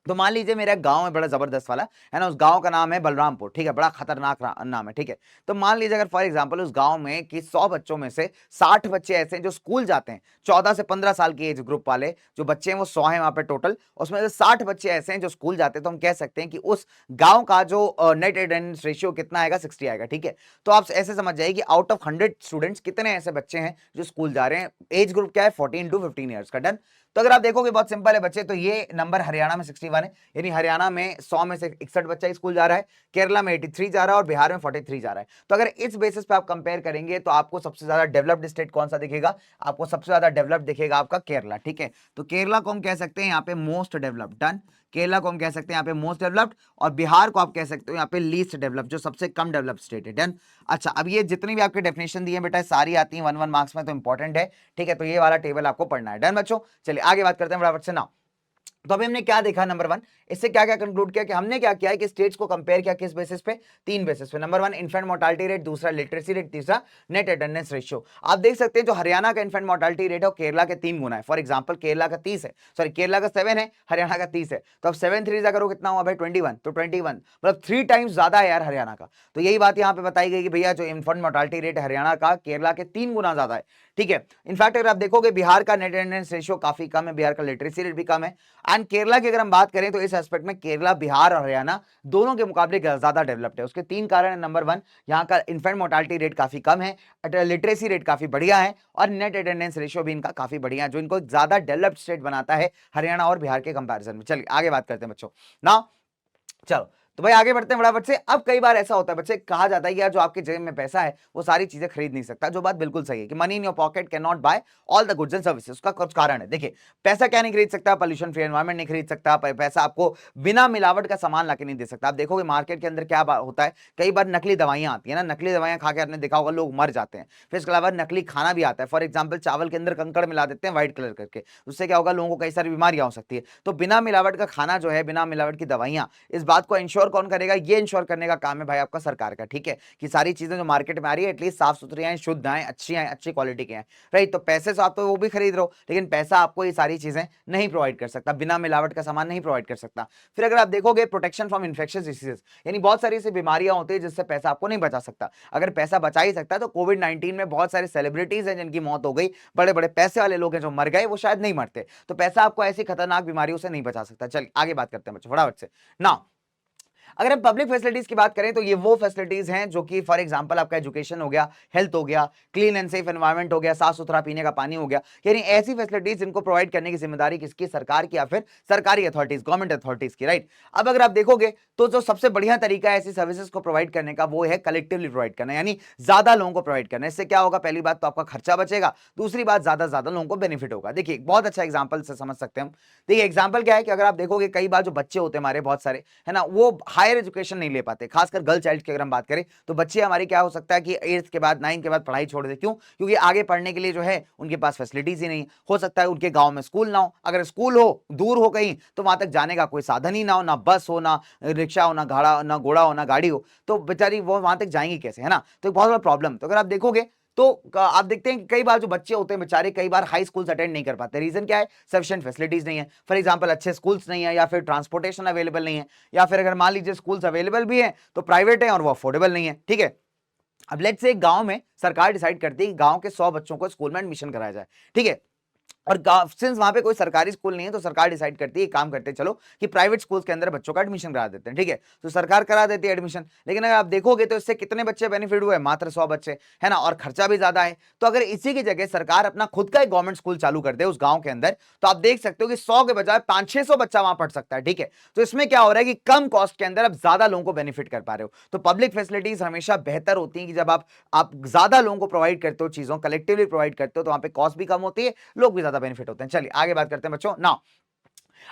Speaker 1: तो मान लीजिए मेरा गांव है बड़ा जबरदस्त वाला, है ना, उस गांव का नाम है बलरामपुर, ठीक है, बड़ा खतरनाक नाम है, ठीक है। तो मान लीजिए अगर फॉर एग्जांपल उस गांव में कि 100 बच्चों में से 60 बच्चे ऐसे हैं जो स्कूल जाते हैं, 14 से 15 साल की एज ग्रुप वाले जो बच्चे हैं वो 100 हैं वहां पे टोटल, उसमें से 60 बच्चे ऐसे हैं जो स्कूल जाते हैं, तो हम कह सकते हैं कि उस गांव का जो नेट अटेंडेंस रेशियो कितना आएगा, 60 आएगा, ठीक है। तो आप ऐसे समझ जाइए कि आउट ऑफ 100 स्टूडेंट्स कितने ऐसे बच्चे हैं जो स्कूल जा रहे हैं। एज ग्रुप क्या है, 14 to 15 ईयर्स का, डन। तो अगर आप देखोगे बहुत सिंपल है बच्चे, तो ये नंबर हरियाणा में 61 है, यानी हरियाणा में 100 में से 61 बच्चा स्कूल जा रहा है, केरला में 83 जा रहा है और बिहार में 43 जा रहा है। तो अगर इस बेसिस पे आप कंपेयर करेंगे तो आपको सबसे ज्यादा डेवलप्ड स्टेट कौन सा दिखेगा, आपको सबसे ज्यादा डेवलप्ड दिखेगा आपका केरला, ठीक है। तो केरला को हम कह सकते हैं यहाँ पे मोस्ट डेवलप्ड, डन। केरला को हम कह सकते हैं यहाँ पे मोस्ट डेवलप्ड, और बिहार को आप कह सकते हो यहाँ पे लीस्ट डेवलप्ड, जो सबसे कम डेवलप्ड स्टेट है, डन। अच्छा, अब ये जितनी भी आपके डेफिनेशन दी है बेटा सारी आती है 1-1 मार्क्स में, तो इंपॉर्टेंट है, ठीक है। तो ये वाला टेबल आपको पढ़ना है, डन बच्चों। चलिए आगे बात करते हैं फटाफट से ना। तो अभी हमने क्या देखा, नंबर 1, इससे क्या क्या कंक्लूड किया कि हमने क्या किया है कि स्टेट्स को कंपेयर किया किस बेसिस पे, 3 बेसिस पे। नंबर 1 इन्फेंट मोर्टालिटी रेट, दूसरा लिटरेसी रेट, तीसरा नेट अटेंडेंस रेशियो। आप देख सकते हैं जो हरियाणा का इन्फेंट मोर्टालिटी रेट है वो केरला के 3 गुना है। फॉर एग्जांपल केरला का 30 है, सॉरी केरला का 7 है, हरियाणा का 30 है। तो अब 7 3 करो कितना हुआ भाई, 21, तो 21 मतलब 3 टाइम्स ज्यादा है यार हरियाणा का। तो यही बात यहाँ पे बताई गई कि भैया जो इन्फेंट मोर्टालिटी रेट हरियाणा का केरला के 3 गुना ज्यादा है, ठीक है। इनफैक्ट अगर आप देखोगे बिहार का नेट अटेंडेंस रेशियो काफी कम है, बिहार का लिटरेसी रेट भी कम है। एंड केरला की अगर हम बात करें तो इस एस्पेक्ट में केरला बिहार और हरियाणा दोनों के मुकाबले ज्यादा डेवलप्ड है। उसके 3 कारण है। नंबर 1 यहाँ का इन्फेंट मोर्टालिटी रेट काफी कम है, लिटरेसी रेट काफी बढ़िया है, और नेट अटेंडेंस रेशियो भी इनका काफी बढ़िया है, जो इनको एक ज्यादा डेवलप्ड स्टेट बनाता है हरियाणा और बिहार के कंपैरिजन में। चलिए आगे बात करते हैं बच्चों ना, चलो। तो भाई आगे बढ़ते हैं फटाफट से। अब कई बार ऐसा होता है बच्चे, कहा जाता है कि यार जो आपके जेब में पैसा है वो सारी चीजें खरीद नहीं सकता, जो बात बिल्कुल सही है कि money in your pocket can not buy all the goods and services. उसका कुछ कारण है। देखिए पैसा क्या नहीं खरीद सकता, पॉल्यूशन फ्री एनवायरमेंट नहीं खरीद सकता, पैसा आपको बिना मिलावट का सामान लाके नहीं दे सकता। आप देखोगे मार्केट के अंदर क्या होता है, कई बार नकली दवाइयां आती है ना, नकली दवाइयां खा के आपने देखा होगा लोग मर जाते हैं। फिर इसके अलावा नकली खाना भी आता है। फॉर एग्जाम्पल चावल के अंदर कंकड़ मिला देते हैं व्हाइट कलर करके, उससे क्या होगा, लोगों को कई सारी बीमारियां हो सकती है। तो बिना मिलावट का खाना जो है, बिना मिलावट की दवाइयां, इस बात को इंश्योर कौन करेगा, ये इंश्योर करने का काम है भाई आपका सरकार का, ठीक है। कि सारी चीजें जो मार्केट में आ रही है एटलीस्ट साफ सुथरी आए, शुद्ध आए, अच्छी आए, अच्छी क्वालिटी के आए, राइट। तो पैसे से आप तो वो भी खरीद रहे हो, लेकिन पैसा आपको ये सारी चीजें नहीं प्रोवाइड कर सकता, बिना मिलावट का सामान नहीं प्रोवाइड कर सकता। फिर अगर आप देखोगे प्रोटेक्शन फ्रॉम इन्फेक्शियस डिसीजेस, यानी बहुत सारी ऐसी बीमारियां होती है जिससे पैसा आपको नहीं बचा सकता। अगर पैसा बचा ही सकता है तो कोविड-19 में बहुत सारे सेलिब्रिटीज हैं जिनकी मौत हो गई, बड़े बड़े पैसे वाले लोग हैं जो मर गए, वो शायद नहीं मरते। तो पैसा आपको ऐसी खतरनाक बीमारियों से नहीं बचा सकता। चल आगे बात करते हैं बच्चों फटाफट से ना। अगर हम पब्लिक फैसिलिटीज की बात करें तो ये वो फैसिलिटीज हैं जो कि फॉर एग्जांपल आपका एजुकेशन हो गया, हेल्थ हो गया, क्लीन एंड सेफ एनवायरनमेंट हो गया, साफ सुथरा पीने का पानी हो गया, यानी ऐसी फैसिलिटीज जिनको प्रोवाइड करने की जिम्मेदारी किसकी, सरकार की या फिर सरकारी अथॉरिटीज, गवर्नमेंट अथॉरिटीज की, राइट। अब अगर आप देखोगे तो जो सबसे बढ़िया तरीका है ऐसी सर्विसेज को प्रोवाइड करने का वो है कलेक्टिवली प्रोवाइड करना, यानी ज्यादा लोगों को प्रोवाइड करना। इससे क्या होगा, पहली बात तो आपका खर्चा बचेगा, दूसरी बात ज्यादा लोगों को बेनिफिट होगा। देखिए बहुत अच्छा एग्जाम्पल से समझ सकते हैं हम। देखिए एग्जाम्पल क्या है कि अगर आप देखोगे कई बार जो बच्चे होते हैं हमारे बहुत सारे, है ना, वो हायर एजुकेशन नहीं ले पाते, खासकर गर्ल चाइल्ड की अगर हम बात करें तो बच्चे हमारे क्या हो सकता है कि 8th के बाद 9th के बाद पढ़ाई छोड़ दे। क्यों? क्योंकि आगे पढ़ने के लिए जो है उनके पास फैसिलिटीज ही नहीं। हो सकता है उनके गांव में स्कूल ना हो, अगर स्कूल हो दूर हो कहीं तो वहां तक जाने का कोई साधन ही ना हो, ना बस हो, ना रिक्शा हो, ना घोड़ा हो, ना गाड़ी हो, तो बेचारी वो वहां तक जाएंगी कैसे, है ना। तो एक बहुत बड़ा प्रॉब्लम। तो अगर आप देखोगे तो आप देखते हैं कि कई बार जो बच्चे होते हैं बेचारे कई बार हाई स्कूल्स अटेंड नहीं कर पाते। रीजन क्या है, सफिशिएंट फैसिलिटीज नहीं है। फॉर एग्जांपल अच्छे स्कूल्स नहीं है, या फिर ट्रांसपोर्टेशन अवेलेबल नहीं है, या फिर अगर मान लीजिए स्कूल्स अवेलेबल भी हैं तो प्राइवेट है और वो अफोर्डेबल नहीं है, ठीक है। अब लेट्स से गांव में सरकार डिसाइड करती है कि गांव के 100 बच्चों को स्कूल में एडमिशन कराया जाए, ठीक है। और सिंस वहां पे कोई सरकारी स्कूल नहीं है तो सरकार डिसाइड करती है, काम करते चलो कि प्राइवेट स्कूल्स के अंदर बच्चों का एडमिशन करा देते हैं, ठीक है। तो सरकार करा देती है एडमिशन, लेकिन अगर आप देखोगे तो इससे कितने बच्चे बेनिफिट हुए, मात्र 100 बच्चे, है ना, और खर्चा भी ज्यादा है। तो अगर इसी की जगह सरकार अपना खुद का एक गवर्नमेंट स्कूल चालू कर दे उस गांव के अंदर, तो आप देख सकते हो कि 100 के बजाय 500-600 बच्चा वहां पढ़ सकता है, ठीक है। तो इसमें क्या हो रहा है कि कम कॉस्ट के अंदर आप ज्यादा लोगों को बेनिफिट कर पा रहे हो। तो पब्लिक फैसिलिटीज हमेशा बेहतर होती है कि जब आप ज्यादा लोगों को प्रोवाइड करते हो, चीजों कलेक्टिवली प्रोवाइड करते हो, तो वहां पे कॉस्ट भी कम होती है, लोग भी ज्यादा बेनिफिट होते हैं। चलिए आगे बात करते हैं बच्चों ना।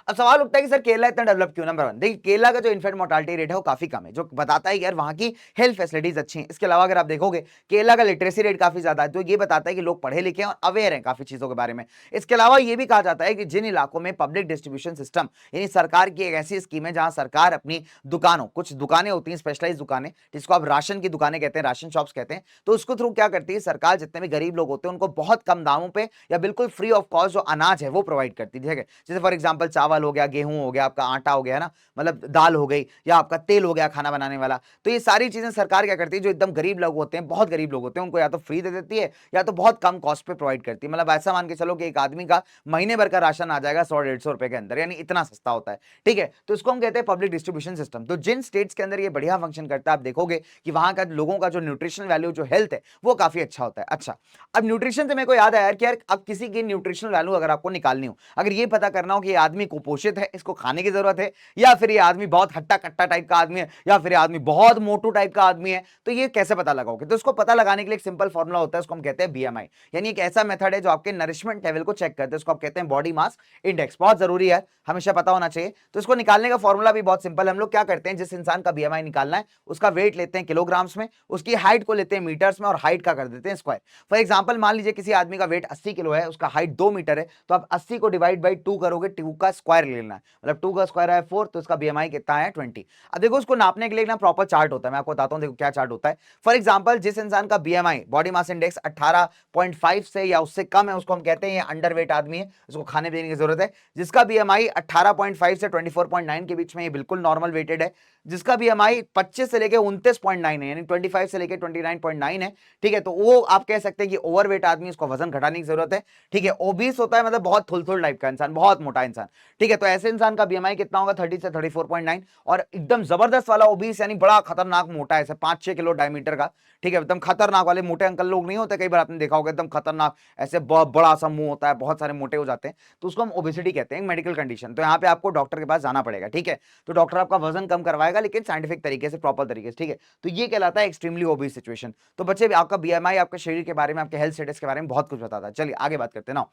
Speaker 1: अब सवाल उठता है कि सर केरला इतना डेवलप क्यों? नंबर वन, देखिए केरला का जो इन्फेंट मोर्टालिटी रेट है वो काफी कम है, जो बताता है कि यार वहां की हेल्थ फैसिलिटीज अच्छी हैं। इसके अलावा अगर आप देखोगे केरला का लिटरेसी रेट काफी ज्यादा है, जो ये बताता है कि लोग पढ़े लिखे हैं और अवेयर हैं काफी चीजों के बारे में। इसके अलावा ये भी कहा जाता है कि जिन इलाकों में पब्लिक डिस्ट्रीब्यूशन सिस्टम यानी सरकार की एक ऐसी स्कीम है जहां सरकार अपनी दुकानों, कुछ दुकानें होती हैं स्पेशलाइज दुकानें जिसको आप राशन की दुकानें कहते हैं, राशन शॉप्स कहते हैं, तो उसको थ्रू क्या करती है सरकार, जितने भी गरीब लोग होते हैं उनको बहुत कम दामों पे या बिल्कुल फ्री ऑफ कॉस्ट जो अनाज है वो प्रोवाइड करती है। ठीक है, जैसे फॉर एग्जांपल चावल हो गया, गेहूं हो गया, आपका आटा हो गया ना, मतलब दाल हो गई, या आपका तेल हो गया खाना बनाने वाला। तो ये सारी चीजें सरकार क्या करती है, जो एकदम गरीब लोग होते हैं, बहुत गरीब लोग होते हैं, उनको या तो फ्री दे देती है या तो बहुत कम कॉस्ट पे प्रोवाइड करती है। मतलब ऐसा मान के चलो कि एक आदमी का महीने भर का राशन आ जाएगा 100-150 रुपए के अंदर, यानी इतना सस्ता होता है। ठीक है, तो इसको हम कहते हैं पब्लिक डिस्ट्रीब्यूशन सिस्टम। तो जिन स्टेट्स के अंदर ये बढ़िया फंक्शन करता है, आप देखोगे कि वहां का लोगों का जो न्यूट्रिशनल वैल्यू, जो हेल्थ है, वो काफी अच्छा होता है। अच्छा, अब न्यूट्रिशन से मेरे को याद आया कि यार अब किसी की न्यूट्रिशनल वैल्यू अगर आपको निकालनी हो, अगर ये पता करना हो कि ये आदमी कुपोषित है, इसको खाने की जरूरत है, या फिर ये आदमी बहुत हट्टा कट्टा टाइप का आदमी है, या फिर ये आदमी बहुत मोटू टाइप का आदमी है, तो ये कैसे पता लगाओगे? तो इसको पता लगाने के लिए एक सिंपल फॉर्मुला होता है, उसको हम कहते हैं बीएमआई, यानी एक ऐसा मेथड है जो आपके नरिशमेंट लेवल को चेक करते हैं, उसको आप कहते हैं बॉडी मास इंडेक्स। बहुत जरूरी है, हमेशा पता होना चाहिए। तो इसको निकालने का फॉर्मूला भी बहुत सिंपल है। हम लोग क्या करते हैं, जिस इंसान का बीएमआई निकालना है उसका वेट लेते हैं किलोग्राम्स में, उसकी हाइट को लेते हैं मीटर्स में, और हाइट का कर देते हैं स्क्वायर। फॉर एग्जांपल मान लीजिए किसी आदमी का वेट 80 किलो है, उसका हाइट 2 मीटर है, तो आप 80 को डिवाइड बाई 2 करोगे, 2 का स्क्वायर लेना है, मतलब 2 का स्क्वायर है 4, तो इसका बीएमआई कितना है 20। अब देखो उसको नापने के लिए ना प्रॉपर चार्ट होता है, मैं आपको बताता हूं, देखो क्या चार्ट होता है। फॉर एग्जांपल जिस इंसान का बीएमआई बॉडी मास इंडेक्स 18.5 से या उससे कम है, उसको हम कहते हैं ये अंडरवेट आदमी है, उसको खाने पीने की जरूरत है। जिसका बीएमआई 18.5 से 24.9 के बीच में, ये बिल्कुल नॉर्मल वेटेड है। जिसका बीएमआई 25 से लेके 29.9 है, यानी 25 से लेके 29.9 है, ठीक है, तो वो आप कह सकते हैं कि ओवरवेट आदमी, उसको वजन घटाने की जरूरत है। ठीक है, ओबीस होता है मतलब बहुत थुलथुल टाइप का इंसान, बहुत मोटा इंसान। ठीक है, तो ऐसे इंसान का बीएमआई कितना होगा 30 से 34.9। और एकदम जबरदस्त वाला ओबीस यानी बड़ा खतरनाक मोटा है, 5-6 किलो डायमीटर का, ठीक है, एकदम खतरनाक वाले मोटे अंकल लोग नहीं होते, कई बार आपने देखा होगा एकदम खतरनाक, ऐसे बहुत बड़ा सा मुंह होता है, बहुत सारे मोटे हो जाते हैं, तो उसको हम ओबेसिटी कहते हैं, मेडिकल कंडीशन। तो यहाँ पे आपको डॉक्टर के पास जाना पड़ेगा। ठीक है, तो डॉक्टर आपका वजन कम करवाएगा, लेकिन साइंटिफिक तरीके से, प्रॉपर तरीके से। ठीक है, तो ये कहलाता है एक्सट्रीमली ओबीस सिचुएशन। तो बच्चे आपका बीएमआई आपके शरीर के बारे में, आपके हेल्थ स्टेटस के बारे में बहुत कुछ बताता है। चलिए आगे बात करते हैं ना।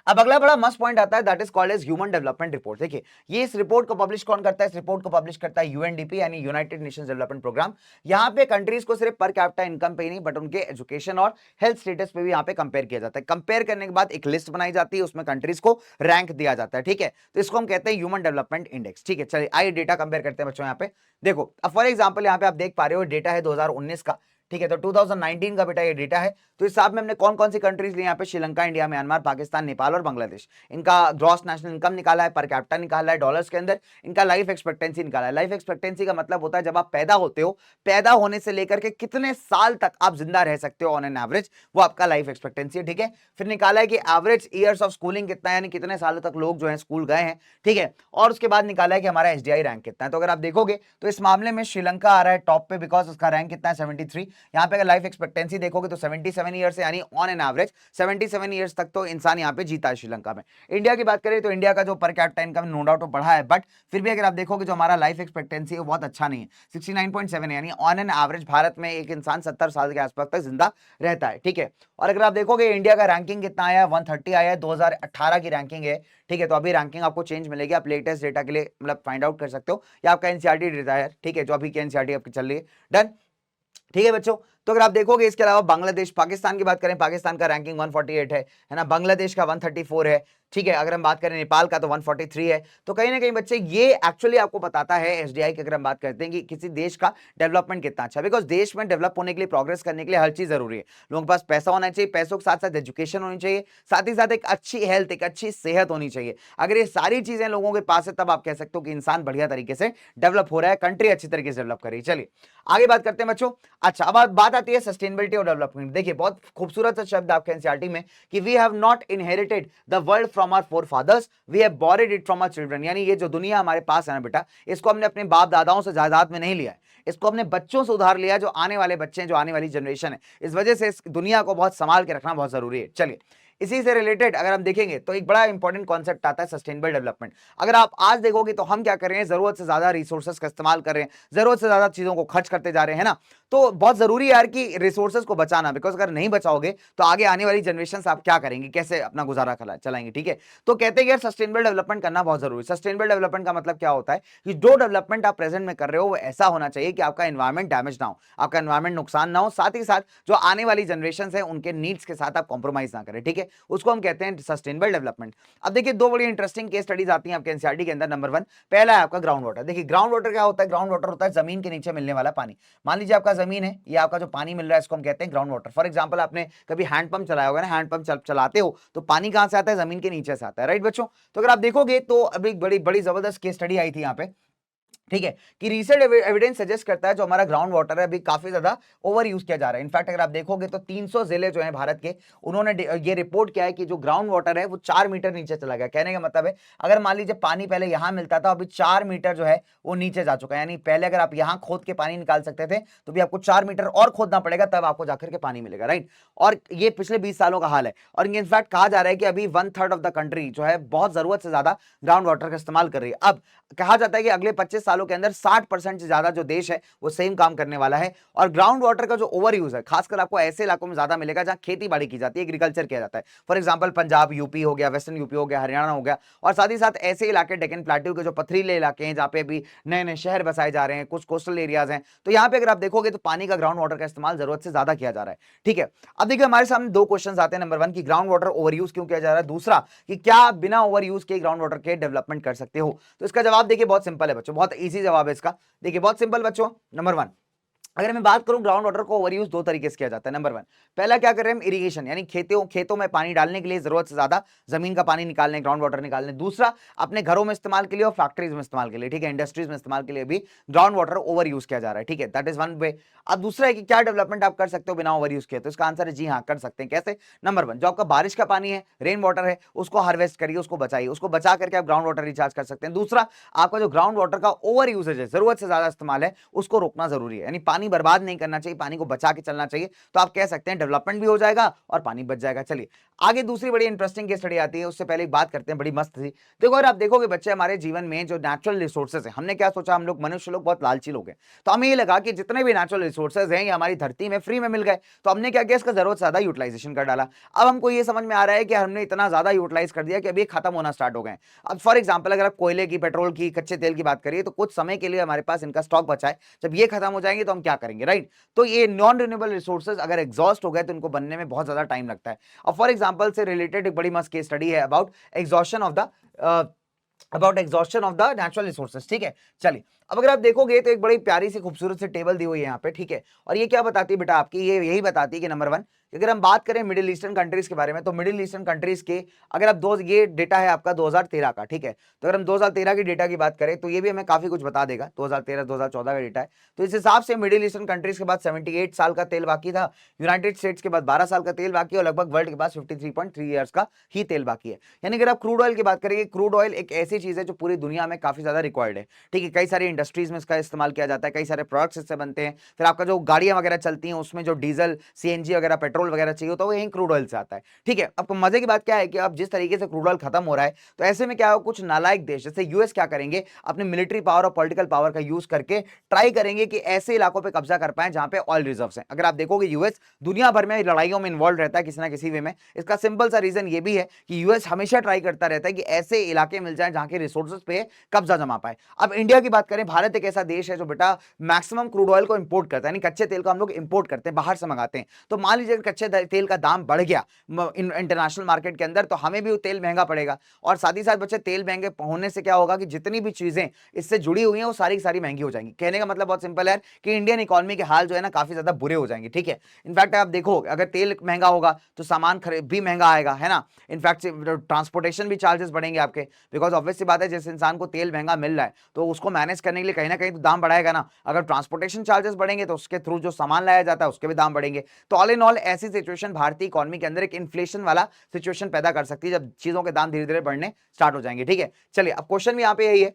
Speaker 1: अब अगला बड़ा मस्त पॉइंट आता है, that is called as human development report. देखिए ये इस रिपोर्ट को पब्लिश कौन करता है? इस रिपोर्ट को पब्लिश करता है यूएनडीपी, यानी यूनाइटेड नेशंस डेवलपमेंट प्रोग्राम। यहाँ पे कंट्रीज को सिर्फ पर कैपिटा इनकम पे ही नहीं, बट उनके एजुकेशन और हेल्थ स्टेटस पे भी यहाँ पे कंपेयर किया जाता है। कंपेयर करने के बाद एक लिस्ट बनाई जाती है, उसमें कंट्रीज को रैंक दिया जाता है। ठीक है, तो इसको हम कहते हैं ह्यूमन डेवलपमेंट इंडेक्स। ठीक है, चलिए आइए डेटा कंपेयर करते हैं बच्चों। यहाँ पे देखो, अब फॉर एग्जाम्पल यहाँ पे आप देख पा रहे हो डेटा है 2019 का। ठीक है, तो 2019 का बेटा ये डेटा है। तो इस हिसाब में हमने कौन कौन सी कंट्रीज ली यहाँ पे? श्रीलंका, इंडिया, म्यांमार, पाकिस्तान, नेपाल और बांग्लादेश। इनका ग्रॉस नेशनल इनकम निकाला है, पर कैपिटा निकाला है डॉलर्स के अंदर, इनका लाइफ एक्सपेक्टेंसी निकाला है। लाइफ एक्सपेक्टेंसी का मतलब होता है जब आप पैदा होते हो, पैदा होने से लेकर के कितने साल तक आप जिंदा रह सकते हो ऑन एन एवरेज, वो आपका लाइफ एक्सपेक्टेंसी है। ठीक है, फिर निकाला है कि एवरेज ईयर्स ऑफ स्कूलिंग कितना है, यानी कितने सालों तक लोग जो है स्कूल गए हैं। ठीक है, और उसके बाद निकाला है कि हमारा एसडीआई रैंक कितना है। तो अगर आप देखोगे तो इस मामले में श्रीलंका आ रहा है टॉप पे, बिकॉज उसका रैंक कितना है 73। यहाँ पे अगर लाइफ एक्सपेक्टेंसी देखोगे तो 77 ईयर्स है, यानी ऑन एन एवरेज 77 ईयर्स तक तो इंसान यहाँ पे जीता है श्रीलंका में। इंडिया की बात करें तो इंडिया का जो पर कैपिटा इनकम नो डाउट बढ़ा है, बट फिर भी अगर आप देखोगे जो हमारा लाइफ एक्सपेक्टेंसी है बहुत अच्छा नहीं है, 69.7 है, यानी ऑन एन एवरेज भारत में एक इंसान 70 साल के आसपास तक जिंदा रहता है। ठीक है, और अगर आप देखोगे इंडिया का रैंकिंग कितना आया है, 130 आया है, 2018 की रैंकिंग है। ठीक है, तो अभी रैंकिंग आपको चेंज मिलेगी, आप लेटेस्ट डेटा के लिए मतलब फाइंड आउट कर सकते हो, या आपका एनसीईआरटी डेटा है। ठीक है, जो अभी की एनसीईआरटी आपकी चल रही है। डन, ठीक है बच्चों। तो अगर आप देखोगे इसके अलावा बांग्लादेश, पाकिस्तान की बात करें, पाकिस्तान का रैंकिंग 148 है ना, बांग्लादेश का 134 है। ठीक है, अगर हम बात करें नेपाल का तो 143 है। तो कहीं ना कहीं बच्चे ये एक्चुअली आपको बताता है एसडीआई की, अगर हम बात करते हैं कि किसी देश का डेवलपमेंट कितना अच्छा, बिकॉज देश में डेवलप होने के लिए, प्रोग्रेस करने के लिए हर चीज जरूरी है। लोगों के पास पैसा होना चाहिए, पैसों के साथ साथ एजुकेशन होनी चाहिए, साथ ही साथ एक अच्छी हेल्थ, एक अच्छी सेहत होनी चाहिए। अगर ये सारी चीजें लोगों के पास है, तब आप कह सकते हो कि इंसान बढ़िया तरीके से डेवलप हो रहा है, कंट्री अच्छी तरीके से डेवलप कर रही है। चलिए आगे बात करते हैं बच्चों। अच्छा, अब बात आती है सस्टेनेबिलिटी और डेवलपमेंट। देखिए बहुत खूबसूरत सा शब्द आपके एनसीईआरटी में कि we have not inherited the world from our forefathers, we have borrowed it from our children. यानी ये जो दुनिया हमारे पास है ना बेटा, इसको हमने अपने बाप दादाओं से जायदाद में नहीं लिया है, इसको हमने बच्चों से उधार लिया, जो आने वाले बच्चे हैं, जो आने वाली जनरेशन है। इस वजह से इस दुनिया को बहुत संभाल के रखना बहुत जरूरी है। चलिए इसी से रिलेटेड अगर हम देखेंगे तो एक बड़ा इंपॉर्टेंट कॉन्सेप्ट आता है सस्टेनेबल डेवलपमेंट। अगर आप आज देखोगे तो हम क्या कर रहे हैं, जरूरत से ज्यादा रिसोर्सेज का इस्तेमाल कर रहे हैं, जरूरत से ज्यादा चीजों को खर्च करते जा रहे हैं ना। तो बहुत जरूरी है यार कि रिसोर्सेज को बचाना, बिकॉज अगर नहीं बचाओगे तो आगे आने वाली जनरेशन आप क्या करेंगे, कैसे अपना गुजारा चलाएंगे। ठीक है, तो कहते हैं यार सस्टेनेबल डेवलपमेंट करना बहुत जरूरी है। सस्टेनेबल डेवलपमेंट का मतलब क्या होता है कि जो डेवलपमेंट आप प्रेजेंट में कर रहे हो वो ऐसा होना चाहिए कि आपका एनवायरमेंट डैमेज ना हो, आपका एनवायरमेंट नुकसान ना हो, साथ ही साथ जो आने वाली जनरेशन है उनके नीड्स के साथ आप कॉम्प्रोमाइज ना करें। ठीक है, उसको हम कहते हैं सस्टेनेबल डेवलपमेंट। अब देखिए दो बड़ी इंटरेस्टिंग केस स्टडीज आती हैं आपके एनसीईआरटी के अंदर। नंबर 1 पहला है आपका ग्राउंड वाटर। देखिए ग्राउंड वाटर क्या होता है, ग्राउंड वाटर होता है जमीन के नीचे मिलने वाला पानी। मान लीजिए आपका जमीन है, ये आपका जो पानी मिल रहा है इसको हम कहते हैं ग्राउंड वाटर। फॉर एग्जांपल आपने कभी हैंडपंप चलाया होगा ना, हैंडपंप चलाते हो तो पानी कहां से आता है, जमीन के नीचे से आता है, राइट बच्चों। तो अगर आप देखोगे तो अभी बड़ी बड़ी जबरदस्त केस स्टडी आई थी यहाँ पे, ठीक है, कि रिसेंट एविडेंस सजेस्ट करता है जो हमारा ग्राउंड वाटर है अभी काफी ज्यादा ओवर यूज किया जा रहा है। इनफैक्ट अगर आप देखोगे तो 300 जिले जो हैं भारत के, उन्होंने ये रिपोर्ट किया है कि जो ग्राउंड वाटर है वो 4 मीटर नीचे चला गया। कहने का मतलब है अगर मान लीजिए पानी पहले यहां मिलता था, अभी 4 मीटर जो है वो नीचे जा चुका है। यानी पहले अगर आप यहां खोद के पानी निकाल सकते थे तो भी आपको 4 मीटर और खोदना पड़ेगा, तब आपको जाकर के पानी मिलेगा, राइट। और ये पिछले 20 सालों का हाल है। और इनफैक्ट कहा जा रहा है कि अभी 1/3 ऑफ द कंट्री जो है बहुत जरूरत से ज्यादा ग्राउंड वाटर का इस्तेमाल कर रही है। अब कहा जाता है कि अगले 25 सालों के अंदर 60% से ज्यादा जो देश है वो सेम काम करने वाला है। और ग्राउंड वाटर का जो ओवर यूज है खासकर आपको ऐसे इलाकों में ज्यादा मिलेगा जहां खेती बाड़ी की जाती है, एग्रीकल्चर किया जाता है। फॉर एग्जांपल पंजाब यूपी हो गया, वेस्टर्न यूपी हो गया, हरियाणा हो गया, और साथ ही साथ ऐसे इलाके डेक्कन प्लेट्यू के जो पथरीले इलाके हैं जहां पे अभी नए नए शहर बसाए जा रहे हैं, कुछ कोस्टल एरियाज हैं, तो यहां पे अगर आप देखोगे तो पानी का ग्राउंड वाटर का इस्तेमाल जरूरत से ज्यादा किया जा रहा है। ठीक है, अब देखिए हमारे सामने दो क्वेश्चन आते हैं। नंबर 1 कि ग्राउंड वाटर ओवर यूज क्यों किया जा रहा है, दूसरा कि क्या आप बिना ओवर यूज के ग्राउंड वाटर के डेवलपमेंट कर सकते हो। तो इसका जवाब देखिए बहुत सिंपल है बच्चों, बहुत इजी जवाब है इसका। देखिए बहुत सिंपल बच्चों, नंबर 1 अगर मैं बात करूं ग्राउंड वाटर को ओवर यूज दो तरीके से किया जाता है। नंबर 1 पहला क्या कर रहे हैं हम, इरिगेशन, यानी खेतों में पानी डालने के लिए, जरूरत से ज्यादा जमीन का पानी निकालने, ग्राउंड वाटर निकालने। दूसरा अपने घरों में इस्तेमाल के लिए और फैक्ट्रीज में इस्तेमाल के लिए, ठीक है, इंडस्ट्रीज में इस्तेमाल के लिए भी ग्राउंड वाटर ओवर यूज किया जा रहा है। ठीक है, दैट इज वन वे। अब दूसरा है कि क्या डेवलपमेंट आप कर सकते हो बिना ओवर यूज किए, तो इसका आंसर है जी हाँ कर सकते हैं। कैसे, नंबर 1 जो आपका बारिश का पानी है, रेन वाटर है, उसको हार्वेस्ट करिए, उसको बचाइए, उसको बचा करके आप ग्राउंड वाटर रिचार्ज कर सकते हैं। दूसरा आपका जो ग्राउंड वाटर का ओवर यूजेज है, जरूरत से ज्यादा इस्तेमाल है, उसको रोकना जरूरी है, यानी पानी बर्बाद नहीं करना चाहिए, पानी को बचा के चलना चाहिए। तो आप कह सकते हैं डेवलपमेंट भी हो जाएगा और पानी बच जाएगा। चलिए आगे दूसरी बड़ी इंटरेस्टिंग केस स्टडी आती है, उससे पहले एक बात करते हैं, बड़ी मस्त थी। देखो अगर आप देखोगे बच्चे, हमारे जीवन में जो नेचुरल रिसोर्सेज है, हमने क्या सोचा, हम लोग मनुष्य लोग बहुत लालची लोग हैं, तो हमें ये लगा कि जितने भी नेचुरल रिसोर्सेज हैं ये हमारी धरती में फ्री में मिल गए, तो हमने क्या किया, इसका जरूरत से ज्यादा यूटिलाइजेशन कर डाला। अब हमको ये समझ में आ रहा है कि हमने इतना ज्यादा यूटिलाइज कर दिया कि अभी खत्म होना स्टार्ट हो गए। अब फॉर एग्जाम्पल अगर आप कोयले की, पेट्रोल की, कच्चे तेल की बात करिए तो कुछ समय के लिए हमारे पास इनका स्टॉक बचा है, जब ये खत्म हो जाएंगे तो हम क्या करेंगे, राइट। तो ये नॉन रिन्यूएबल रिसोर्सेज अगर एग्जॉस्ट हो गए तो इनको बनने में बहुत ज्यादा टाइम लगता है। अब फॉर एग्जांपल से रिलेटेड एक बड़ी मस्त केस स्टडी है about exhaustion of the natural resources. ठीक है, चलिए अब अगर आप देखोगे तो एक बड़ी प्यारी सी खूबसूरत सी टेबल दी हुई है यहाँ पे, ठीक है, और ये क्या बताती है बेटा आपकी, ये यही बताती है कि नंबर 1 अगर हम बात करें मिडिल ईस्टर्न कंट्रीज के बारे में, तो मिडिल ईस्टर्न कंट्रीज के अगर आप ये डेटा है आपका 2013 का, ठीक है, तो अगर हम 2013 की डेटा की बात करें तो ये भी हमें काफी कुछ बता देगा। 2013-2014 का डेटा है, तो इस हिसाब से मिडिल ईस्टर्न कंट्रीज के बाद 78 साल का तेल बाकी था, यूनाइटेड स्टेट्स के बाद 12 साल का तेल बाकी है, और लगभग वर्ल्ड के पास 53.3 ईयर्स का ही तेल बाकी है। यानी अगर आप क्रूड ऑयल की बात करेंगे, क्रूड ऑयल एक ऐसी चीज है जो पूरी दुनिया में काफी ज्यादा रिक्वायर्ड है। ठीक है, कई सारी इंडस्ट्रीज में इसका इस्तेमाल किया जाता है, कई सारे प्रोडक्ट्स इससे बनते हैं। फिर आपका जो गाड़ियां वगैरह चलती हैं उसमें जो डीजल, सीएनजी वगैरह, पेट्रोल वगैरह चाहिए तो वो यही क्रूड ऑयल से आता है। ठीक है, अब मजे की बात क्या है कि अब जिस तरीके से क्रूड ऑयल खत्म हो रहा है, तो ऐसे में क्या हो, कुछ नालायक देश जैसे यूएस क्या करेंगे, अपने मिलिट्री पावर और पॉलिटिकल पावर का यूज करके ट्राई करेंगे कि ऐसे इलाकों पे कब्जा कर पाए जहां पे ऑयल रिजर्व्स हैं। अगर आप देखोगे यूएस दुनिया भर में लड़ाइयों में इन्वॉल्व रहता है किसी ना किसी वे में। इसका सिंपल सा रीजन ये भी है कि यूएस हमेशा ट्राई करता रहता है कि ऐसे इलाके मिल जाए जहां के रिसोर्सेज पे कब्जा जमा पाए। अब इंडिया की बात करें, भारत एक ऐसा देश है जो बेटा मैक्सिमम क्रूड ऑयल को इंपोर्ट करता है, यानी कच्चे तेल को हम लोग इंपोर्ट करते हैं, बाहर से मंगाते हैं। तो मान लीजिए कच्चे तेल का दाम बढ़ गया इंटरनेशनल मार्केट के अंदर, तो हमें भी वो तेल महंगा पड़ेगा। और साथ ही साथ बच्चे तेल महंगे होने से क्या होगा कि जितनी भी चीजें इससे जुड़ी हुई हैं वो सारी की सारी महंगी हो जाएंगी। कहने का मतलब बहुत सिंपल है कि इंडियन इकोनॉमी के हाल जो है ना काफी ज्यादा बुरे हो जाएंगे। ठीक है, इनफैक्ट आप देखो अगर तेल महंगा होगा तो सामान खरीद भी महंगा आएगा, है ना। इनफैक्ट ट्रांसपोर्टेशन भी चार्जेस बढ़ेंगे आपके, बिकॉज ऑब्वियस सी बात है जिस इंसान को तेल महंगा मिल रहा है तो उसको मैनेज करने के लिए कहीं ना कहीं तो दाम बढ़ाएगा ना। अगर ट्रांसपोर्टेशन चार्जेस बढ़ेंगे तो उसके थ्रू जो सामान लाया जाता है उसके भी दाम बढ़ेंगे। तो ऑल इन ऑल ऐसी सिचुएशन भारतीय इकोनॉमी के अंदर एक इन्फ्लेशन वाला सिचुएशन पैदा कर सकती है जब चीजों के दाम धीरे धीरे बढ़ने स्टार्ट हो जाएंगे। ठीक है, चलिए अब क्वेश्चन भी यहां पे यही है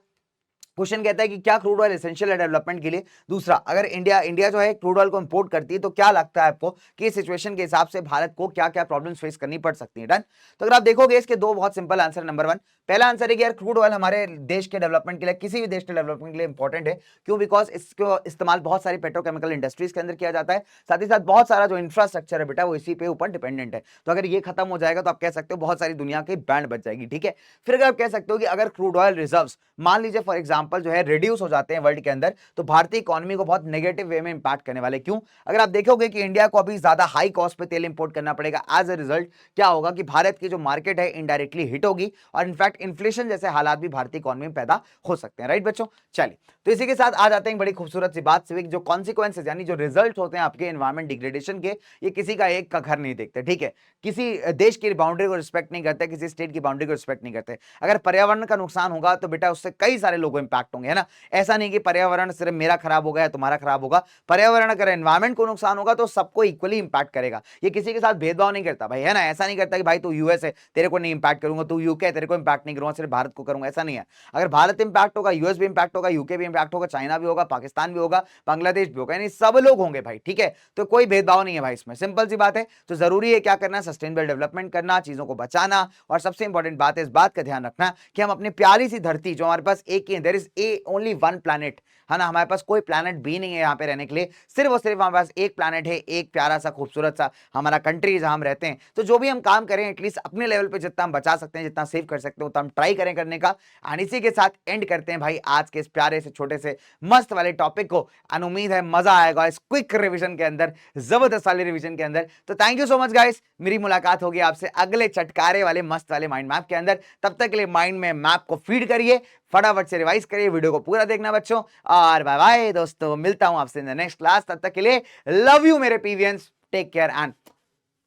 Speaker 1: क्वेश्चन कहता है कि क्या क्रूड ऑयल एसेंशियल है डेवलपमेंट के लिए। दूसरा, अगर इंडिया जो है क्रूड ऑयल को इंपोर्ट करती है तो क्या लगता है आपको कि इस सिचुएशन के हिसाब से भारत को क्या क्या प्रॉब्लम्स फेस करनी पड़ सकती है। डन। तो अगर आप देखोगे इसके दो बहुत सिंपल आंसर। नंबर वन, पहला आंसर है कि यार क्रूड ऑयल हमारे देश के डेवलपमेंट के लिए, किसी भी देश के डेवलपमेंट के लिए इंपॉर्टेंट है। क्यों? बिकॉज इसको इस्तेमाल बहुत सारी पेट्रोकेमिकल इंडस्ट्रीज के अंदर किया जाता है, साथ ही साथ बहुत सारा जो इंफ्रास्ट्रक्चर है बेटा वो इसी पे ऊपर डिपेंडेंट है। तो अगर ये खत्म हो जाएगा तो आप कह सकते हो बहुत सारी दुनिया की बैंड बच जाएगी। ठीक है। फिर अगर आप कह सकते हो कि अगर क्रूड ऑयल रिजर्व्स मान लीजिए फॉर एग्जांपल जो है रिड्यूस हो जाते हैं वर्ल्ड के अंदर, तो भारतीय इकोनॉमी को बहुत नेगेटिव वे में इंपैक्ट करने वाले। क्यों? अगर आप देखोगे कि इंडिया को अभी ज्यादा हाई कॉस्ट पे तेल इंपोर्ट करना पड़ेगा, एज अ रिजल्ट क्या होगा कि भारत की जो मार्केट है इनडायरेक्टली हिट होगी और इनफैक्ट इन्फ्लेशन जैसे हालात भी भारतीय इकोनॉमी में पैदा हो सकते हैं। राइट बच्चों? चलिए, तो इसी के साथ आ जाते हैं बड़ी खूबसूरत सी बात से, जो कॉन्सिक्वेंसेज यानी जो रिजल्ट होते हैं आपके एनवायरमेंट डिग्रेडेशन के, ये किसी का एक का घर नहीं देखते। ठीक है। किसी देश की बाउंड्री को रिस्पेक्ट नहीं करते, किसी स्टेट की बाउंड्री को रिस्पेक्ट नहीं करते। अगर पर्यावरण का नुकसान होगा तो बेटा उससे कई सारे लोगों इंपैक्ट होंगे, है ना। ऐसा नहीं कि पर्यावरण सिर्फ मेरा खराब होगा या तुम्हारा खराब होगा। पर्यावरण अगर एनवायरमेंट को नुकसान होगा तो सबको इक्वली इंपैक्ट करेगा। ये किसी के साथ भेदभाव नहीं करता भाई, है ना। ऐसा नहीं करता कि भाई तू यूएस है तेरे को नहीं इंपैक्ट करूंगा, तू यूके तेरे को इंपैक्ट नहीं करूंगा, सिर्फ भारत को करूंगा, ऐसा नहीं है। अगर भारत इंपैक्ट होगा, यूएस भी इंपैक्ट होगा, यूके भी इंपैक्ट होगा, चाइना भी होगा, पाकिस्तान भी होगा, बांग्लादेश भी होगा, यानी सब लोग होंगे भाई। ठीक है। तो कोई भेदभाव नहीं है भाई इसमें, सिंपल सी बात है। तो जरूरी है क्या करना? सस्टेनेबल डेवलपमेंट करना, चीजों को बचाना, और सबसे इंपॉर्टेंट बात है इस बात का ध्यान रखना कि हम अपनी प्यारी सी धरती जो हमारे पास एक ही, there is a only one planet, है ना। हमारे पास कोई प्लैनेट भी नहीं है यहाँ पे रहने के लिए, सिर्फ और सिर्फ हमारे पास एक प्लैनेट है, एक प्यारा सा खूबसूरत सा हमारा कंट्री जहां हम रहते हैं। तो जो भी हम काम करें एटलीस्ट अपने लेवल पे जितना हम बचा सकते हैं, जितना सेव कर सकते हैं उतना हम ट्राई करें करने का। एंड इसी के साथ एंड करते हैं भाई आज के इस प्यारे से छोटे से मस्त वाले टॉपिक को। एंड उम्मीद है मजा आएगा इस क्विक रिविजन के अंदर, जबरदस्त वाले रिविजन के अंदर। तो thank you so much guys, मेरी मुलाकात होगी आपसे अगले चटकारे वाले मस्त वाले माइंड मैप के अंदर। तब तक के लिए माइंड में मैप को फीड करिए, फटाफट से रिवाइज करिए, वीडियो को पूरा देखना बच्चों, और बाय बाय दोस्तों, मिलता हूं आपसे इन द नेक्स्ट क्लास। तब तक के लिए लव यू मेरे पीवियंस, टेक केयर एंड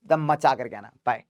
Speaker 1: दम मचा करके आना, बाय।